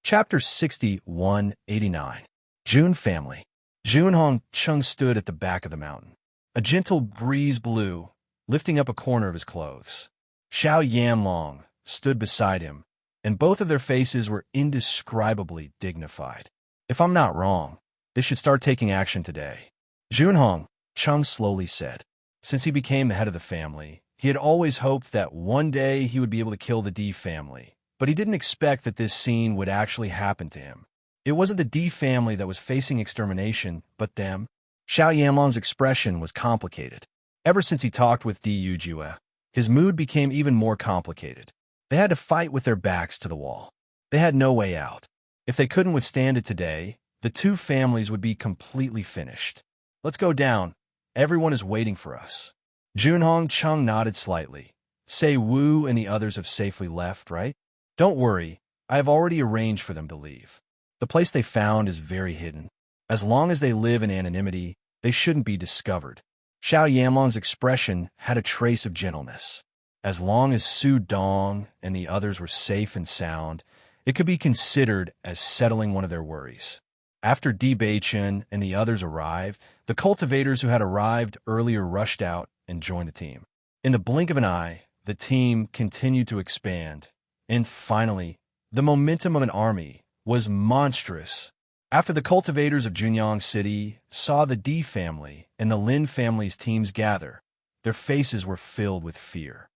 A: Chapter 6189. June Family. Junhong Chung stood at the back of the mountain. A gentle breeze blew, lifting up a corner of his clothes. Xiao Yanlong stood beside him, and both of their faces were indescribably dignified. If I'm not wrong, they should start taking action today. Junhong Chung slowly said. Since he became the head of the family, he had always hoped that one day he would be able to kill the D family, but he didn't expect that this scene would actually happen to him. It wasn't the D family that was facing extermination, but them. Xiao Yanlong's expression was complicated. Ever since he talked with Di Yujue, his mood became even more complicated. They had to fight with their backs to the wall. They had no way out. If they couldn't withstand it today, the two families would be completely finished. Let's go down. Everyone is waiting for us. Junhong Chung nodded slightly. Say Wu and the others have safely left, right? Don't worry, I have already arranged for them to leave. The place they found is very hidden. As long as they live in anonymity, they shouldn't be discovered. Xiao Yanlong's expression had a trace of gentleness. As long as Su Dong and the others were safe and sound, it could be considered as settling one of their worries. After Di Beichen and the others arrived, the cultivators who had arrived earlier rushed out and joined the team. In the blink of an eye, the team continued to expand, and finally, the momentum of an army was monstrous. After the cultivators of Junyang City saw the Di family and the Lin family's teams gather, their faces were filled with fear.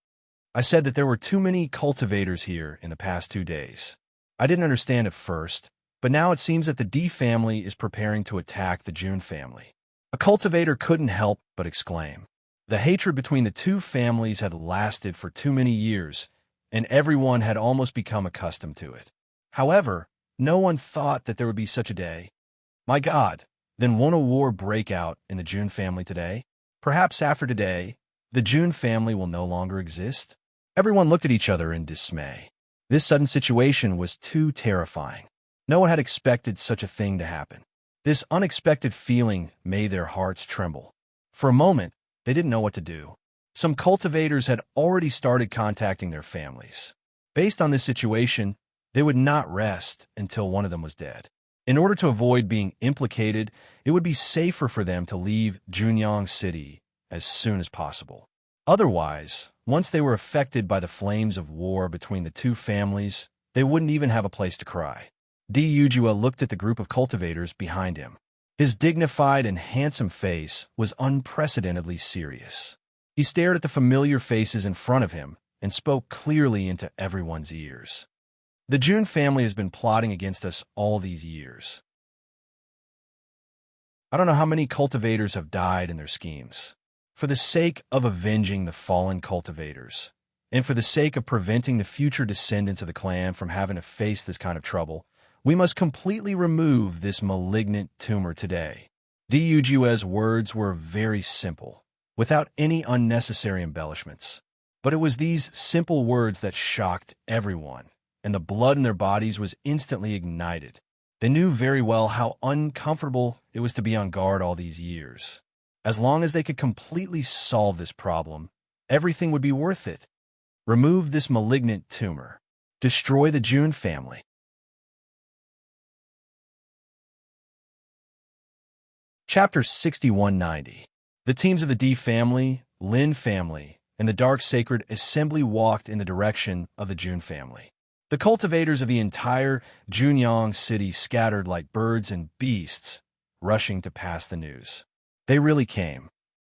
A: I said that there were too many cultivators here in the past 2 days. I didn't understand at first, but now it seems that the Di family is preparing to attack the June family. A cultivator couldn't help but exclaim. The hatred between the two families had lasted for too many years, and everyone had almost become accustomed to it. However, no one thought that there would be such a day. My God, then won't a war break out in the June family today? Perhaps after today, the June family will no longer exist? Everyone looked at each other in dismay. This sudden situation was too terrifying. No one had expected such a thing to happen. This unexpected feeling made their hearts tremble. For a moment, they didn't know what to do. Some cultivators had already started contacting their families. Based on this situation, they would not rest until one of them was dead. In order to avoid being implicated, it would be safer for them to leave Junyang City as soon as possible. Otherwise, once they were affected by the flames of war between the two families, they wouldn't even have a place to cry. Di Yujue looked at the group of cultivators behind him. His dignified and handsome face was unprecedentedly serious. He stared at the familiar faces in front of him and spoke clearly into everyone's ears. The June family has been plotting against us all these years. I don't know how many cultivators have died in their schemes. For the sake of avenging the fallen cultivators, and for the sake of preventing the future descendants of the clan from having to face this kind of trouble, we must completely remove this malignant tumor today. Di Yujue's words were very simple, without any unnecessary embellishments. But it was these simple words that shocked everyone, and the blood in their bodies was instantly ignited. They knew very well how uncomfortable it was to be on guard all these years. As long as they could completely solve this problem, everything would be worth it. Remove this malignant tumor. Destroy the June family. Chapter 6190. The teams of the D family, Lin family, and the Dark Sacred Assembly walked in the direction of the Jun family. The cultivators of the entire Junyang city scattered like birds and beasts, rushing to pass the news. They really came.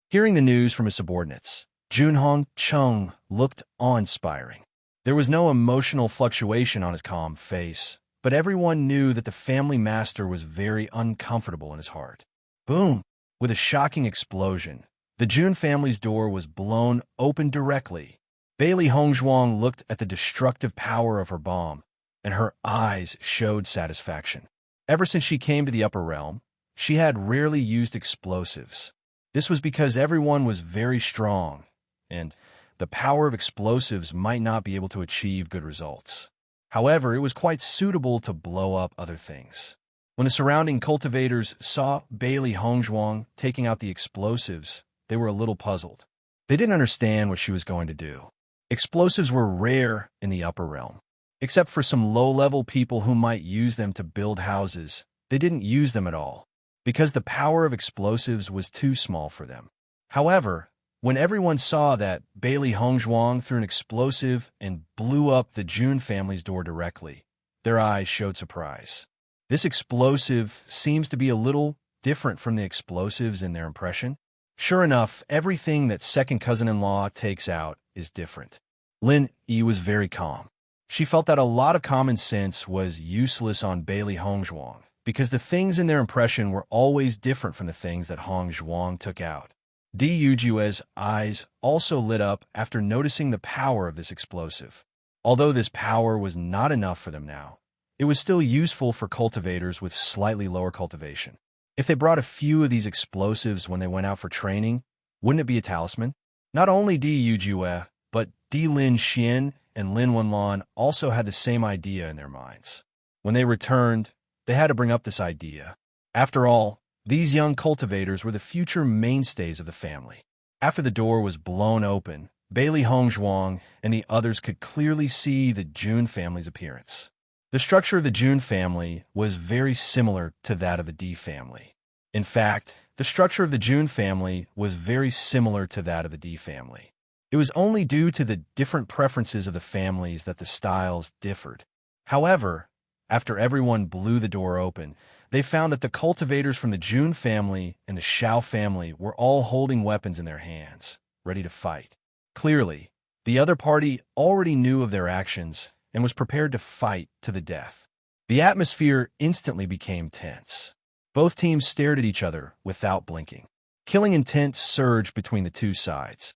A: Hearing the news from his subordinates, Junhong Chung looked awe-inspiring. There was no emotional fluctuation on his calm face, but everyone knew that the family master was very uncomfortable in his heart. Boom! With a shocking explosion, the Jun family's door was blown open directly. Bailey Hongzhuang looked at the destructive power of her bomb, and her eyes showed satisfaction. Ever since she came to the upper realm, she had rarely used explosives. This was because everyone was very strong, and the power of explosives might not be able to achieve good results. However, it was quite suitable to blow up other things. When the surrounding cultivators saw Bailey Hongzhuang taking out the explosives, they were a little puzzled. They didn't understand what she was going to do. Explosives were rare in the upper realm. Except for some low-level people who might use them to build houses, they didn't use them at all, because the power of explosives was too small for them. However, when everyone saw that Bailey Hongzhuang threw an explosive and blew up the Jun family's door directly, their eyes showed surprise. This explosive seems to be a little different from the explosives in their impression. Sure enough, everything that second cousin-in-law takes out is different. Lin Yi was very calm. She felt that a lot of common sense was useless on Bailey Hongzhuang, because the things in their impression were always different from the things that Hongzhuang took out. Di Yujue's eyes also lit up after noticing the power of this explosive. Although this power was not enough for them now, it was still useful for cultivators with slightly lower cultivation. If they brought a few of these explosives when they went out for training, wouldn't it be a talisman? Not only Di Yujue, but Di Lin Xian and Lin Wenlan also had the same idea in their minds. When they returned, they had to bring up this idea. After all, these young cultivators were the future mainstays of the family. After the door was blown open, Bailey Hongzhuang and the others could clearly see the Jun family's appearance. The structure of the Jun family was very similar to that of the D family. In fact, the structure of the Jun family was very similar to that of the D family. It was only due to the different preferences of the families that the styles differed. However, after everyone blew the door open, they found that the cultivators from the Jun family and the Xiao family were all holding weapons in their hands, ready to fight. Clearly, the other party already knew of their actions and was prepared to fight to the death. The atmosphere instantly became tense. Both teams stared at each other without blinking. Killing intent surged between the two sides.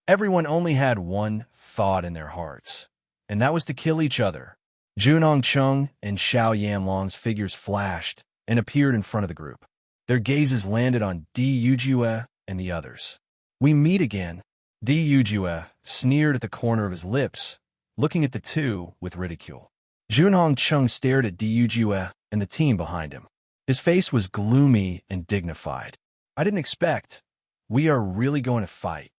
A: Everyone only had one thought in their hearts, and that was to kill each other. Junhong Chung and Xiao Yanlong's figures flashed and appeared in front of the group. Their gazes landed on Di Yujue and the others. "We meet again." Di Yujue sneered at the corner of his lips, looking at the two with ridicule. Junhong Chung stared at Di Yujue and the team behind him. His face was gloomy and dignified. "I didn't expect. We are really going to fight."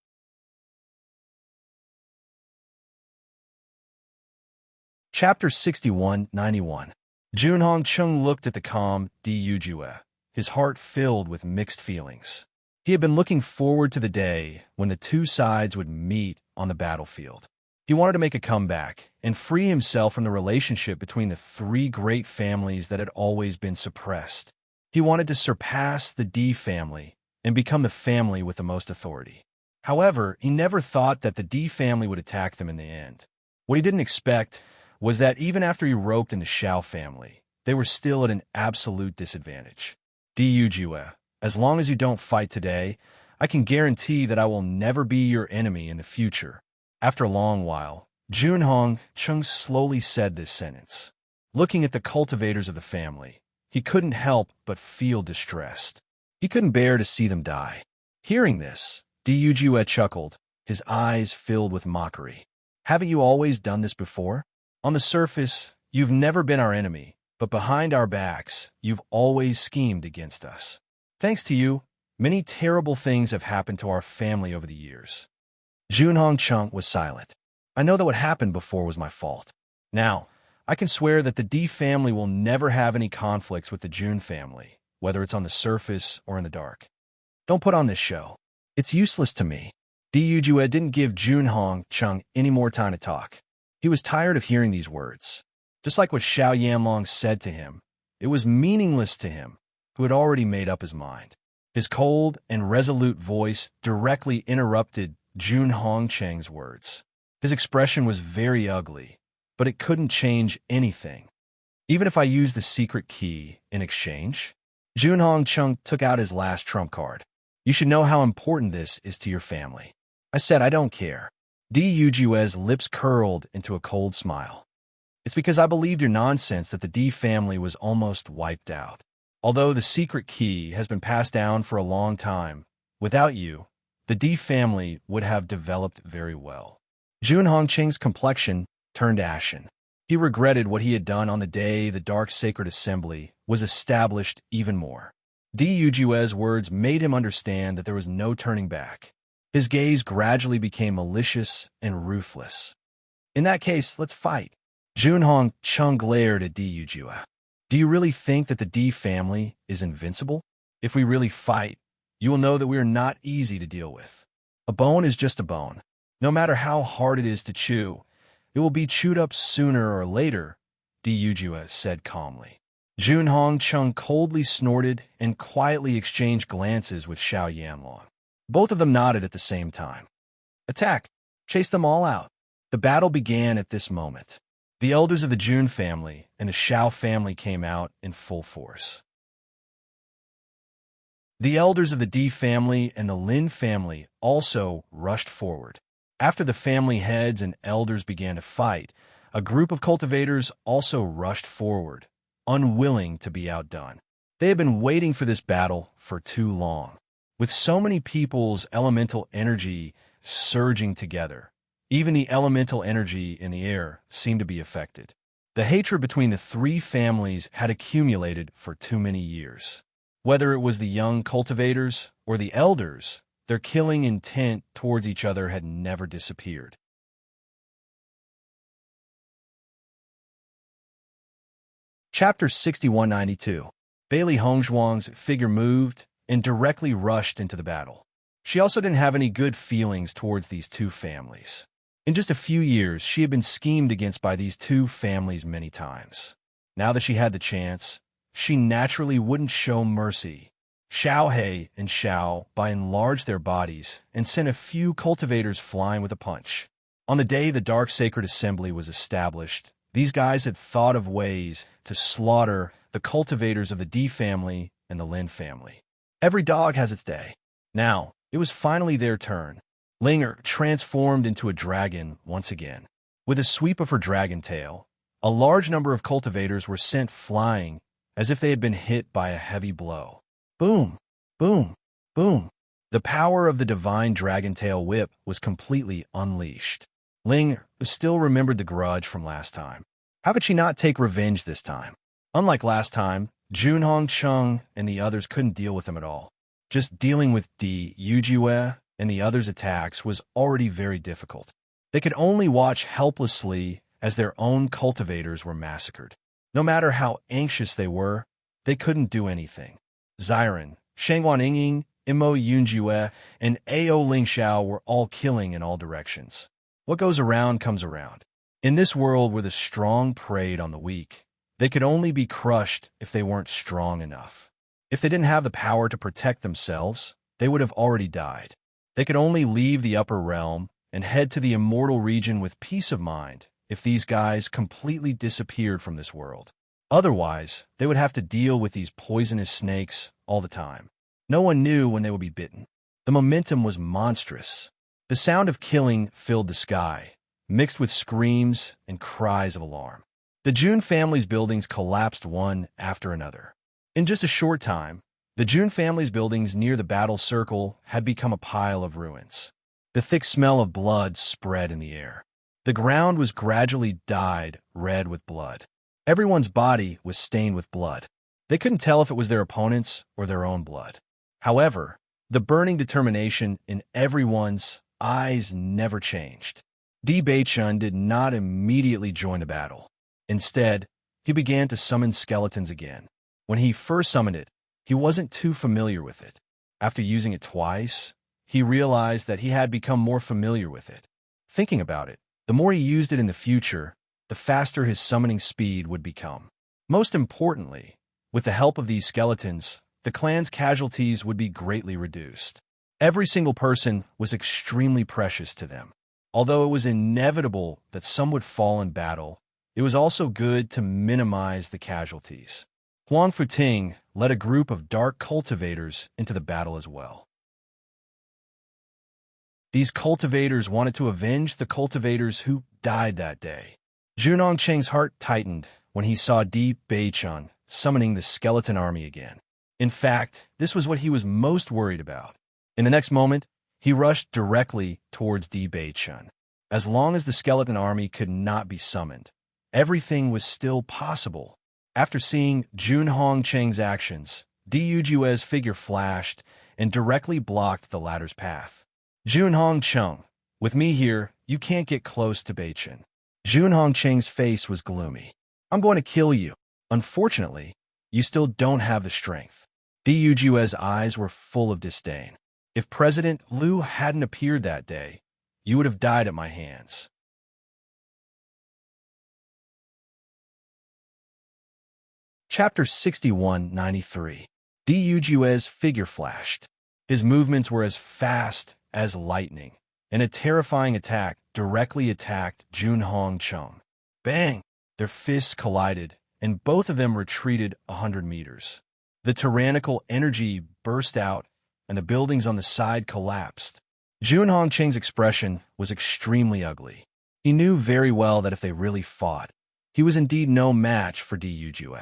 A: Chapter 61-91. Junhong Chung looked at the calm Di Yujue, his heart filled with mixed feelings. He had been looking forward to the day when the two sides would meet on the battlefield. He wanted to make a comeback and free himself from the relationship between the three great families that had always been suppressed. He wanted to surpass the D family and become the family with the most authority. However, he never thought that the D family would attack them in the end. What he didn't expect was that even after he roped in the Xiao family, they were still at an absolute disadvantage. Di Yujue, as long as you don't fight today, I can guarantee that I will never be your enemy in the future. After a long while, Junhong Chung slowly said this sentence. Looking at the cultivators of the family, he couldn't help but feel distressed. He couldn't bear to see them die. Hearing this, Di Yujue chuckled, his eyes filled with mockery. "Haven't you always done this before? On the surface, you've never been our enemy, but behind our backs, you've always schemed against us. Thanks to you, many terrible things have happened to our family over the years." Junhong Chung was silent. "I know that what happened before was my fault. Now, I can swear that the D family will never have any conflicts with the Jun family, whether it's on the surface or in the dark. Don't put on this show. It's useless to me. Di Yujue didn't give Junhong Chung any more time to talk. He was tired of hearing these words. Just like what Xiao Yanlong said to him, it was meaningless to him, who had already made up his mind. His cold and resolute voice directly interrupted Junhong Cheng's words. His expression was very ugly, but it couldn't change anything. Even if I use the secret key in exchange? Junhong Chung took out his last trump card. You should know how important this is to your family. I said I don't care. Di Yujue's lips curled into a cold smile. It's because I believed your nonsense that the Di family was almost wiped out. Although the secret key has been passed down for a long time, without you, the Di family would have developed very well. Junhong Cheng's complexion turned ashen. He regretted what he had done on the day the Dark Sacred Assembly was established even more. Di Yujue's words made him understand that there was no turning back. His gaze gradually became malicious and ruthless. In that case, let's fight. Junhong Chung glared at Di Yujue. Do you really think that the Di family is invincible? If we really fight, you will know that we are not easy to deal with. A bone is just a bone. No matter how hard it is to chew, it will be chewed up sooner or later, Di Yujue said calmly. Junhong Chung coldly snorted and quietly exchanged glances with Xiao Yanlong. Both of them nodded at the same time. Attack! Chase them all out. The battle began at this moment. The elders of the Jun family and the Xiao family came out in full force. The elders of the Di family and the Lin family also rushed forward. After the family heads and elders began to fight, a group of cultivators also rushed forward, unwilling to be outdone. They had been waiting for this battle for too long. With so many people's elemental energy surging together, even the elemental energy in the air seemed to be affected. The hatred between the three families had accumulated for too many years. Whether it was the young cultivators or the elders, their killing intent towards each other had never disappeared. Chapter 6192. Bailey Hongzhuang's figure moved and directly rushed into the battle. She also didn't have any good feelings towards these two families. In just a few years, she had been schemed against by these two families many times. Now that she had the chance, she naturally wouldn't show mercy. Xiao He and Xiao enlarged their bodies and sent a few cultivators flying with a punch. On the day the Dark Sacred Assembly was established, these guys had thought of ways to slaughter the cultivators of the Di family and the Lin family. Every dog has its day. Now, it was finally their turn. Linger transformed into a dragon once again. With a sweep of her dragon tail, a large number of cultivators were sent flying as if they had been hit by a heavy blow. Boom, boom, boom. The power of the divine dragon tail whip was completely unleashed. Ling still remembered the grudge from last time. How could she not take revenge this time? Unlike last time, Junhong Chung and the others couldn't deal with him at all. Just dealing with Di Yujue and the others' attacks was already very difficult. They could only watch helplessly as their own cultivators were massacred. No matter how anxious they were, they couldn't do anything. Xiren, Shangwan Yingying, Imo Yunjue, and Ao Lingxiao were all killing in all directions. What goes around comes around. In this world where the strong preyed on the weak, they could only be crushed if they weren't strong enough. If they didn't have the power to protect themselves, they would have already died. They could only leave the upper realm and head to the immortal region with peace of mind if these guys completely disappeared from this world. Otherwise, they would have to deal with these poisonous snakes all the time. No one knew when they would be bitten. The momentum was monstrous. The sound of killing filled the sky, mixed with screams and cries of alarm. The Jun family's buildings collapsed one after another. In just a short time, the Jun family's buildings near the battle circle had become a pile of ruins. The thick smell of blood spread in the air. The ground was gradually dyed red with blood. Everyone's body was stained with blood. They couldn't tell if it was their opponent's or their own blood. However, the burning determination in everyone's eyes never changed. Di Beichun did not immediately join the battle. Instead, he began to summon skeletons again. When he first summoned it, He wasn't too familiar with it. After using it twice, he realized that he had become more familiar with it. Thinking about it, the more he used it in the future, the faster his summoning speed would become. Most importantly, with the help of these skeletons, the clan's casualties would be greatly reduced. Every single person was extremely precious to them. Although it was inevitable that some would fall in battle, it was also good to minimize the casualties. Huang Futing led a group of dark cultivators into the battle as well. These cultivators wanted to avenge the cultivators who died that day. Junhong Cheng's heart tightened when he saw Di Beichun summoning the skeleton army again. In fact, this was what he was most worried about. In the next moment, he rushed directly towards Di Beichun. As long as the skeleton army could not be summoned, everything was still possible. After seeing Junhong Cheng's actions, Di Yujue's figure flashed and directly blocked the latter's path. Junhong Cheng, with me here, you can't get close to Beichun. Junhong Cheng's face was gloomy. I'm going to kill you. Unfortunately, you still don't have the strength. Di Yujue's eyes were full of disdain. If President Liu hadn't appeared that day, you would have died at my hands. Chapter 6193. Di Yujue's figure flashed. His movements were as fast as lightning, and a terrifying attack directly attacked Junhong Cheng. Bang! Their fists collided, and both of them retreated 100 meters. The tyrannical energy burst out, and the buildings on the side collapsed. Junhong Cheng's expression was extremely ugly. He knew very well that if they really fought, he was indeed no match for Di Yujue.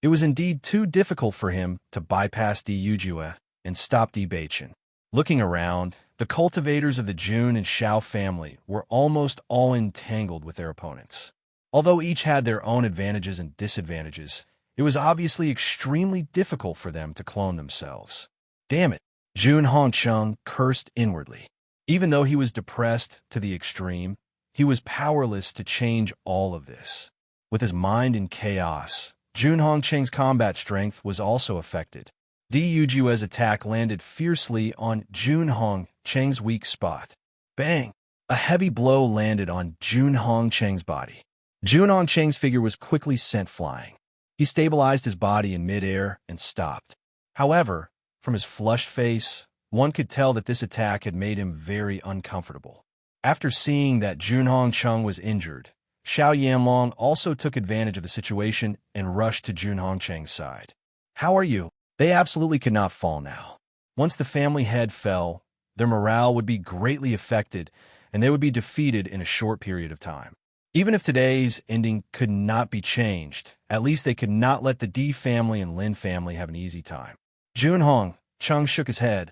A: It was indeed too difficult for him to bypass Di Yujue and stop Di Beichun. Looking around, the cultivators of the Jun and Xiao family were almost all entangled with their opponents. Although each had their own advantages and disadvantages, it was obviously extremely difficult for them to clone themselves. Damn it, Junhong Cheng cursed inwardly. Even though he was depressed to the extreme, he was powerless to change all of this. With his mind in chaos, Junhong Cheng's combat strength was also affected. Di Yujue's attack landed fiercely on Junhong Cheng's weak spot. Bang! A heavy blow landed on Junhong Cheng's body. Junhong Cheng's figure was quickly sent flying. He stabilized his body in midair and stopped. However, from his flushed face, one could tell that this attack had made him very uncomfortable. After seeing that Junhong Cheng was injured, Xiao Yanlong also took advantage of the situation and rushed to Junhong Cheng's side. How are you? They absolutely could not fall now. Once the family head fell, their morale would be greatly affected, and they would be defeated in a short period of time. Even if today's ending could not be changed, at least they could not let the Di family and Lin family have an easy time. Junhong Cheng shook his head.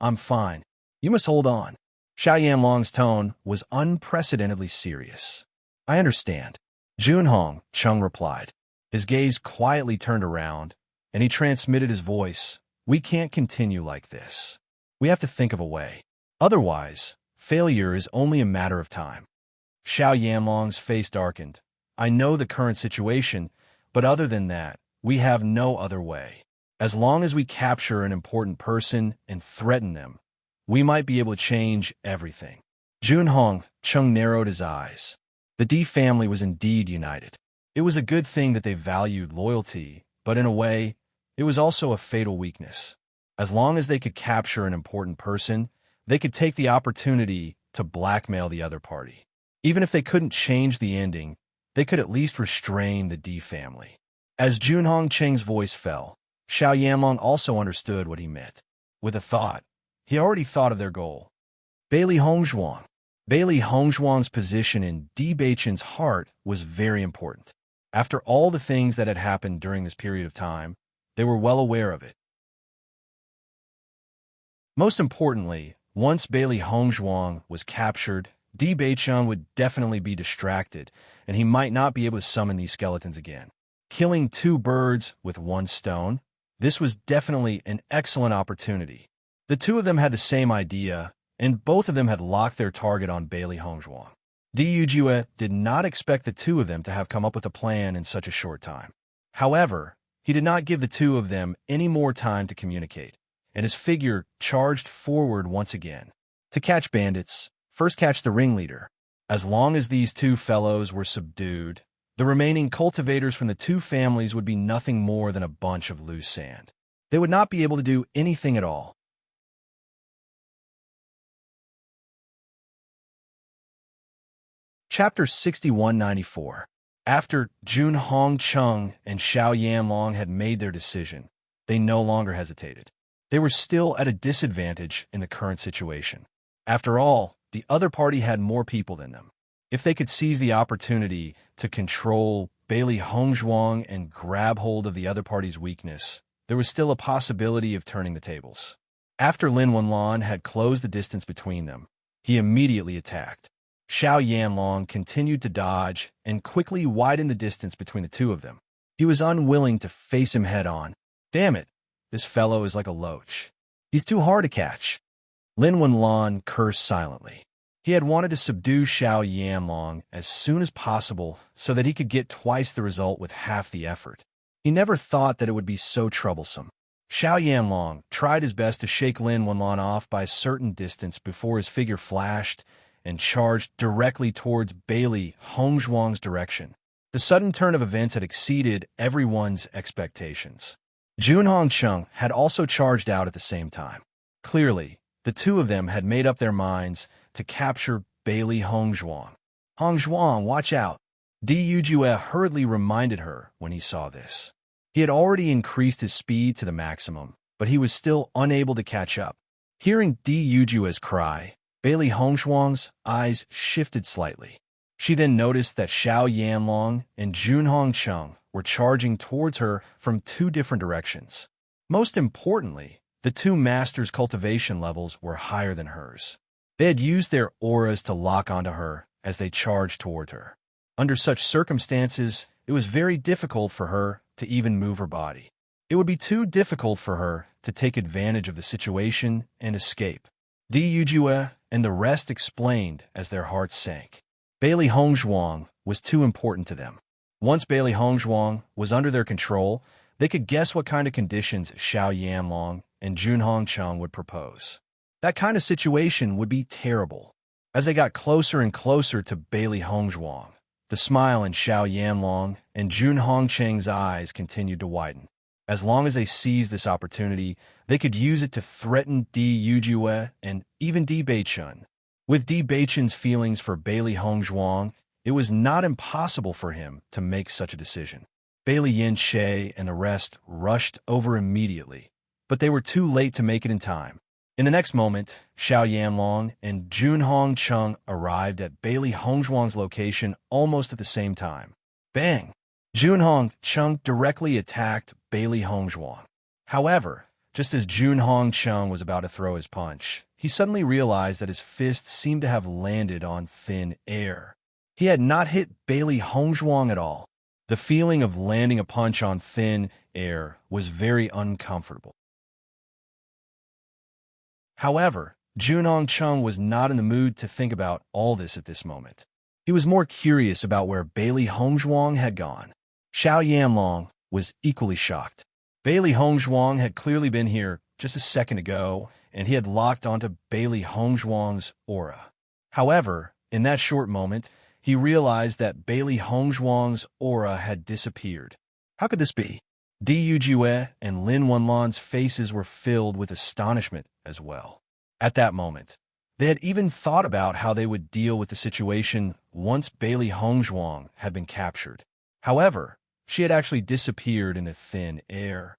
A: I'm fine. You must hold on. Xiao Yanlong's tone was unprecedentedly serious. I understand. Junhong Cheng replied. His gaze quietly turned around, and he transmitted his voice. We can't continue like this. We have to think of a way. Otherwise, failure is only a matter of time. Xiao Yanlong's face darkened. I know the current situation, but other than that, we have no other way. As long as we capture an important person and threaten them, we might be able to change everything. Junhong Cheng narrowed his eyes. The Di family was indeed united. It was a good thing that they valued loyalty, but in a way, it was also a fatal weakness. As long as they could capture an important person, they could take the opportunity to blackmail the other party. Even if they couldn't change the ending, they could at least restrain the Di family. As Junhong Cheng's voice fell, Xiao Yanlong also understood what he meant. With a thought, he already thought of their goal. Bailey Hongzhuang. Bailey Hongzhuang's position in Di Beichun's heart was very important. After all the things that had happened during this period of time, they were well aware of it. Most importantly, once Bailey Hongzhuang was captured, Di Beichun would definitely be distracted, and he might not be able to summon these skeletons again. Killing two birds with one stone, this was definitely an excellent opportunity. The two of them had the same idea, and both of them had locked their target on Bailey Hongzhuang. Di Yujue did not expect the two of them to have come up with a plan in such a short time. However, He did not give the two of them any more time to communicate, and his figure charged forward once again. To catch bandits, first catch the ringleader. As long as these two fellows were subdued, the remaining cultivators from the two families would be nothing more than a bunch of loose sand. They would not be able to do anything at all. Chapter 6194. After Jun Hong Chung and Xiao Yanlong had made their decision, they no longer hesitated. They were still at a disadvantage in the current situation. After all, the other party had more people than them. If they could seize the opportunity to control Bailey Hongzhuang and grab hold of the other party's weakness, there was still a possibility of turning the tables. After Lin Wenlan had closed the distance between them, he immediately attacked. Xiao Yanlong continued to dodge and quickly widened the distance between the two of them. He was unwilling to face him head-on. Damn it, this fellow is like a loach. He's too hard to catch. Lin Wenlan cursed silently. He had wanted to subdue Xiao Yanlong as soon as possible so that he could get twice the result with half the effort. He never thought that it would be so troublesome. Xiao Yanlong tried his best to shake Lin Wenlan off by a certain distance before his figure flashed and charged directly towards Bailey Hongzhuang's direction. The sudden turn of events had exceeded everyone's expectations. Jun Hongcheng had also charged out at the same time. Clearly, the two of them had made up their minds to capture Bailey Hongzhuang. Hongzhuang, watch out! Di Yujue hurriedly reminded her when he saw this. He had already increased his speed to the maximum, but he was still unable to catch up. Hearing Di Yujue's cry, Bailey Hongzhuang's eyes shifted slightly. She then noticed that Xiao Yanlong and Jun Hongcheng were charging towards her from two different directions. Most importantly, the two masters' cultivation levels were higher than hers. They had used their auras to lock onto her as they charged toward her. Under such circumstances, it was very difficult for her to even move her body. It would be too difficult for her to take advantage of the situation and escape. Di Yujue and the rest explained as their hearts sank. Bailey Hongzhuang was too important to them. Once Bailey Hongzhuang was under their control, they could guess what kind of conditions Xiao Yanlong and Jun Hongcheng would propose. That kind of situation would be terrible. As they got closer and closer to Bailey Hongzhuang, the smile in Xiao Yanlong and Jun Hongcheng's eyes continued to widen. As long as they seized this opportunity, they could use it to threaten Di Yujue and even Di Beichun. With Di Beichun's feelings for Bailey Hongzhuang, it was not impossible for him to make such a decision. Bailey Yin She and the rest rushed over immediately, but they were too late to make it in time. In the next moment, Xiao Yanlong and Jun Hongcheng arrived at Bailey Hongzhuang's location almost at the same time. Bang! Jun Hongcheng directly attacked Bailey Hongzhuang. However, just as Jun Hongcheng was about to throw his punch, he suddenly realized that his fist seemed to have landed on thin air. He had not hit Bailey Hongzhuang at all. The feeling of landing a punch on thin air was very uncomfortable. However, Jun Hongcheng was not in the mood to think about all this at this moment. He was more curious about where Bailey Hongzhuang had gone. Xiao Yanlong was equally shocked. Bailey Hongzhuang had clearly been here just a second ago, and he had locked onto Bailey Hongzhuang's aura. However, in that short moment, he realized that Bailey Hongzhuang's aura had disappeared. How could this be? Di Yujue and Lin Wenlan's faces were filled with astonishment as well. At that moment, they had even thought about how they would deal with the situation once Bailey Hongzhuang had been captured. However, she had actually disappeared into thin air.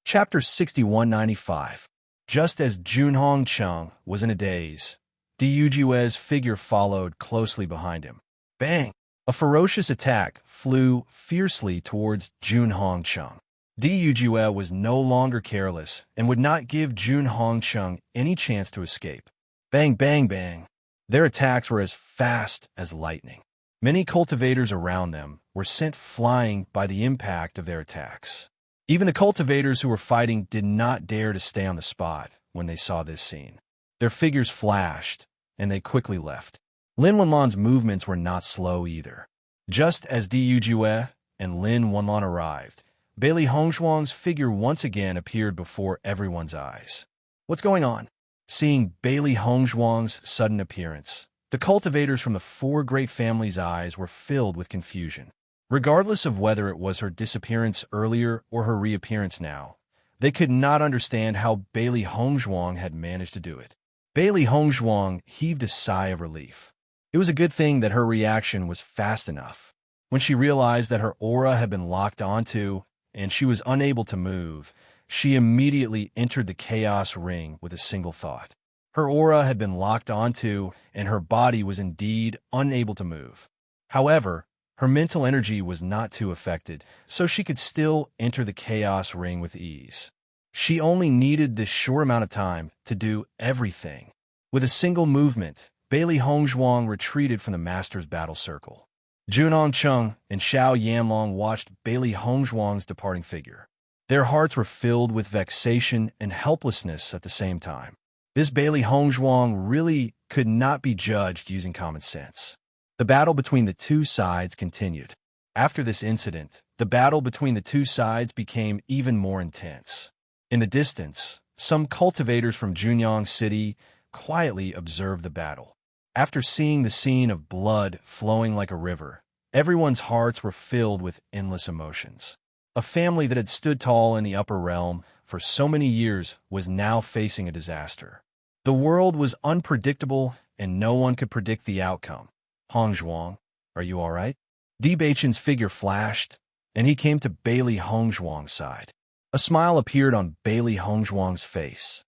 A: Chapter 6195. Just as Jun Hongcheng was in a daze, Di Yujue's figure followed closely behind him. Bang! A ferocious attack flew fiercely towards Jun Hongcheng. Di Yujue was no longer careless and would not give Jun Hongcheng any chance to escape. Bang, bang, bang. Their attacks were as fast as lightning. Many cultivators around them were sent flying by the impact of their attacks. Even the cultivators who were fighting did not dare to stay on the spot when they saw this scene. Their figures flashed, and they quickly left. Lin Wenlan's movements were not slow either. Just as Diyu Jue and Lin Wenlan arrived, Bailey Hongzhuang's figure once again appeared before everyone's eyes. What's going on? Seeing Bailey Hongzhuang's sudden appearance, the cultivators from the four great families' eyes were filled with confusion. Regardless of whether it was her disappearance earlier or her reappearance now, they could not understand how Bailey Hongzhuang had managed to do it. Bailey Hongzhuang heaved a sigh of relief. It was a good thing that her reaction was fast enough. When she realized that her aura had been locked onto and she was unable to move, she immediately entered the chaos ring with a single thought. Her aura had been locked onto and her body was indeed unable to move. However, her mental energy was not too affected, so she could still enter the chaos ring with ease. She only needed this short amount of time to do everything. With a single movement, Bailey Hongzhuang retreated from the master's battle circle. Junhong Chung and Xiao Yanlong watched Bailey Hongzhuang's departing figure. Their hearts were filled with vexation and helplessness at the same time. This Bailey Hongzhuang really could not be judged using common sense. The battle between the two sides continued. After this incident, the battle between the two sides became even more intense. In the distance, some cultivators from Junyang City quietly observed the battle. After seeing the scene of blood flowing like a river, everyone's hearts were filled with endless emotions. A family that had stood tall in the upper realm for so many years was now facing a disaster. The world was unpredictable and no one could predict the outcome. Hongzhuang, are you all right? Di Beichen's figure flashed, and he came to Bailey Hongzhuang's side. A smile appeared on Bailey Hongzhuang's face.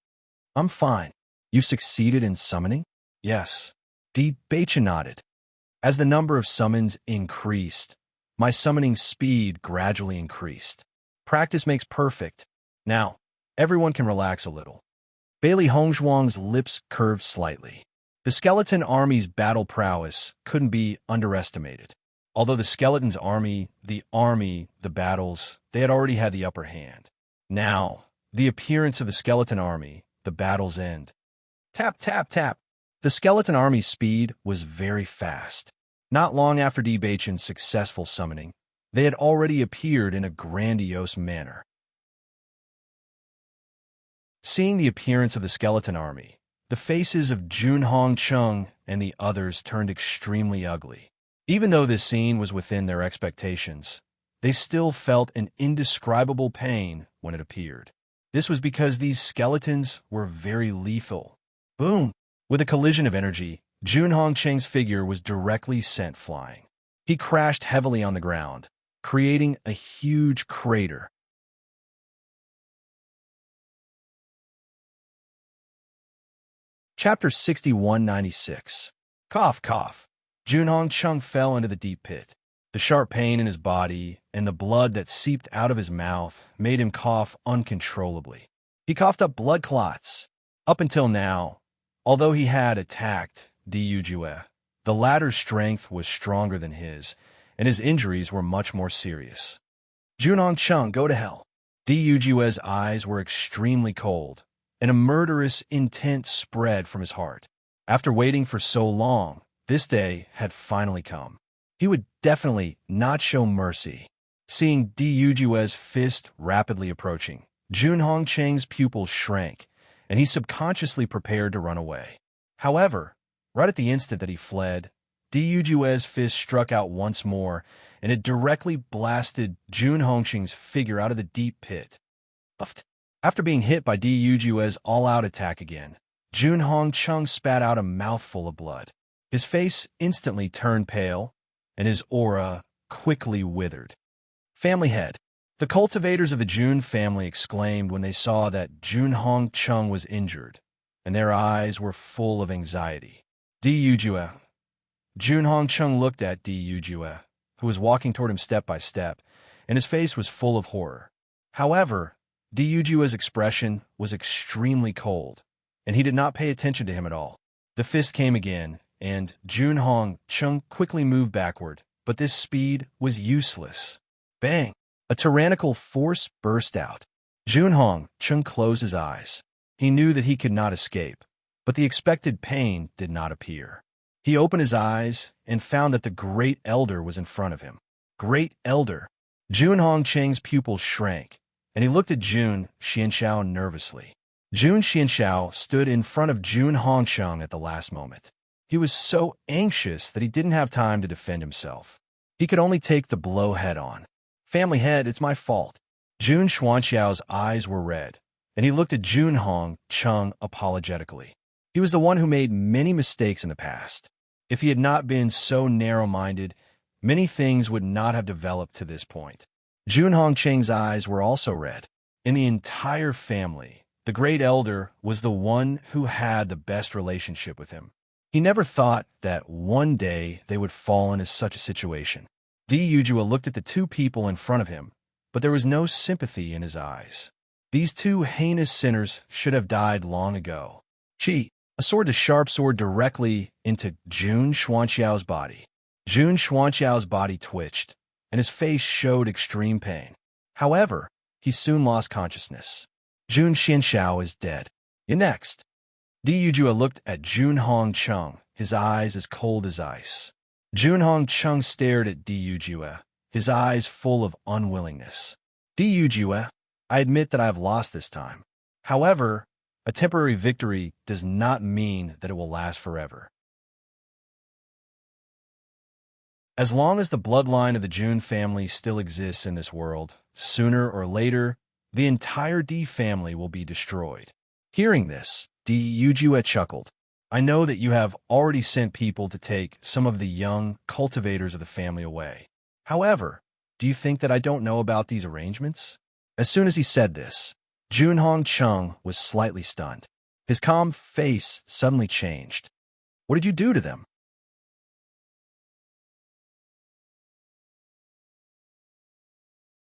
A: I'm fine. You succeeded in summoning? Yes. Di Beichen nodded. As the number of summons increased, my summoning speed gradually increased. Practice makes perfect. Now, everyone can relax a little. Bailey Hongzhuang's lips curved slightly. The skeleton army's battle prowess couldn't be underestimated. Although the skeleton's army, the battles, they had already had the upper hand. Now, the appearance of the skeleton army, the battle's end. Tap, tap, tap. The skeleton army's speed was very fast. Not long after Di Beichen's successful summoning, they had already appeared in a grandiose manner. Seeing the appearance of the skeleton army, the faces of Junhong Chung and the others turned extremely ugly. Even though this scene was within their expectations, they still felt an indescribable pain when it appeared. This was because these skeletons were very lethal. Boom! With a collision of energy, Junhong Cheng's figure was directly sent flying. He crashed heavily on the ground, creating a huge crater. Chapter 6196. Cough, cough. Junhong Chung fell into the deep pit. The sharp pain in his body and the blood that seeped out of his mouth made him cough uncontrollably. He coughed up blood clots. Up until now, although he had attacked Diyu Jue, the latter's strength was stronger than his, and his injuries were much more serious. Junhong Chung, go to hell. Diyu Jue's eyes were extremely cold, and a murderous intent spread from his heart. After waiting for so long, this day had finally come. He would definitely not show mercy. Seeing Diyu Jue's fist rapidly approaching, Junhong Cheng's pupils shrank, and he subconsciously prepared to run away. However, right at the instant that he fled, Diyu Jue's fist struck out once more, and it directly blasted Junhong Cheng's figure out of the deep pit. After being hit by Diyu Jue's all-out attack again, Junhong Chung spat out a mouthful of blood. His face instantly turned pale, and his aura quickly withered. Family head. The cultivators of the Jun family exclaimed when they saw that Junhong Chung was injured, and their eyes were full of anxiety. Diyu Jue. Junhong Chung looked at Diyu Jue, who was walking toward him step by step, and his face was full of horror. However, Diyu Jue's expression was extremely cold, and he did not pay attention to him at all. The fist came again, and Junhong Chung quickly moved backward, but this speed was useless. Bang! A tyrannical force burst out. Junhong Chung closed his eyes. He knew that he could not escape, but the expected pain did not appear. He opened his eyes and found that the Great Elder was in front of him. Great Elder. Jun Hongcheng's pupils shrank, and he looked at Jun Xianxiao nervously. Jun Xianxiao stood in front of Jun Hongcheng at the last moment. He was so anxious that he didn't have time to defend himself. He could only take the blow head-on. Family head, it's my fault. Jun Xuanxiao's eyes were red, and he looked at Jun Hongcheng apologetically. He was the one who made many mistakes in the past. If he had not been so narrow-minded, many things would not have developed to this point. Jun Hongcheng's eyes were also red. In the entire family, the Great Elder was the one who had the best relationship with him. He never thought that one day they would fall into such a situation. Di Yujia looked at the two people in front of him, but there was no sympathy in his eyes. These two heinous sinners should have died long ago. Chi, a sword to sharp sword directly into Jun Xuanxiao's body. Jun Xuanxiao's body twitched, and his face showed extreme pain. However, he soon lost consciousness. Jun Xianxiao is dead. You next. Di Yujia looked at Jun Hongcheng, his eyes as cold as ice. Jun Hongcheng stared at Di Yujia, his eyes full of unwillingness. Di Yujia, I admit that I have lost this time. However, a temporary victory does not mean that it will last forever. As long as the bloodline of the Jun family still exists in this world, sooner or later, the entire Di family will be destroyed. Hearing this, Di Yujia chuckled. I know that you have already sent people to take some of the young cultivators of the family away. However, do you think that I don't know about these arrangements? As soon as he said this, Jun Hongcheng was slightly stunned. His calm face suddenly changed. What did you do to them?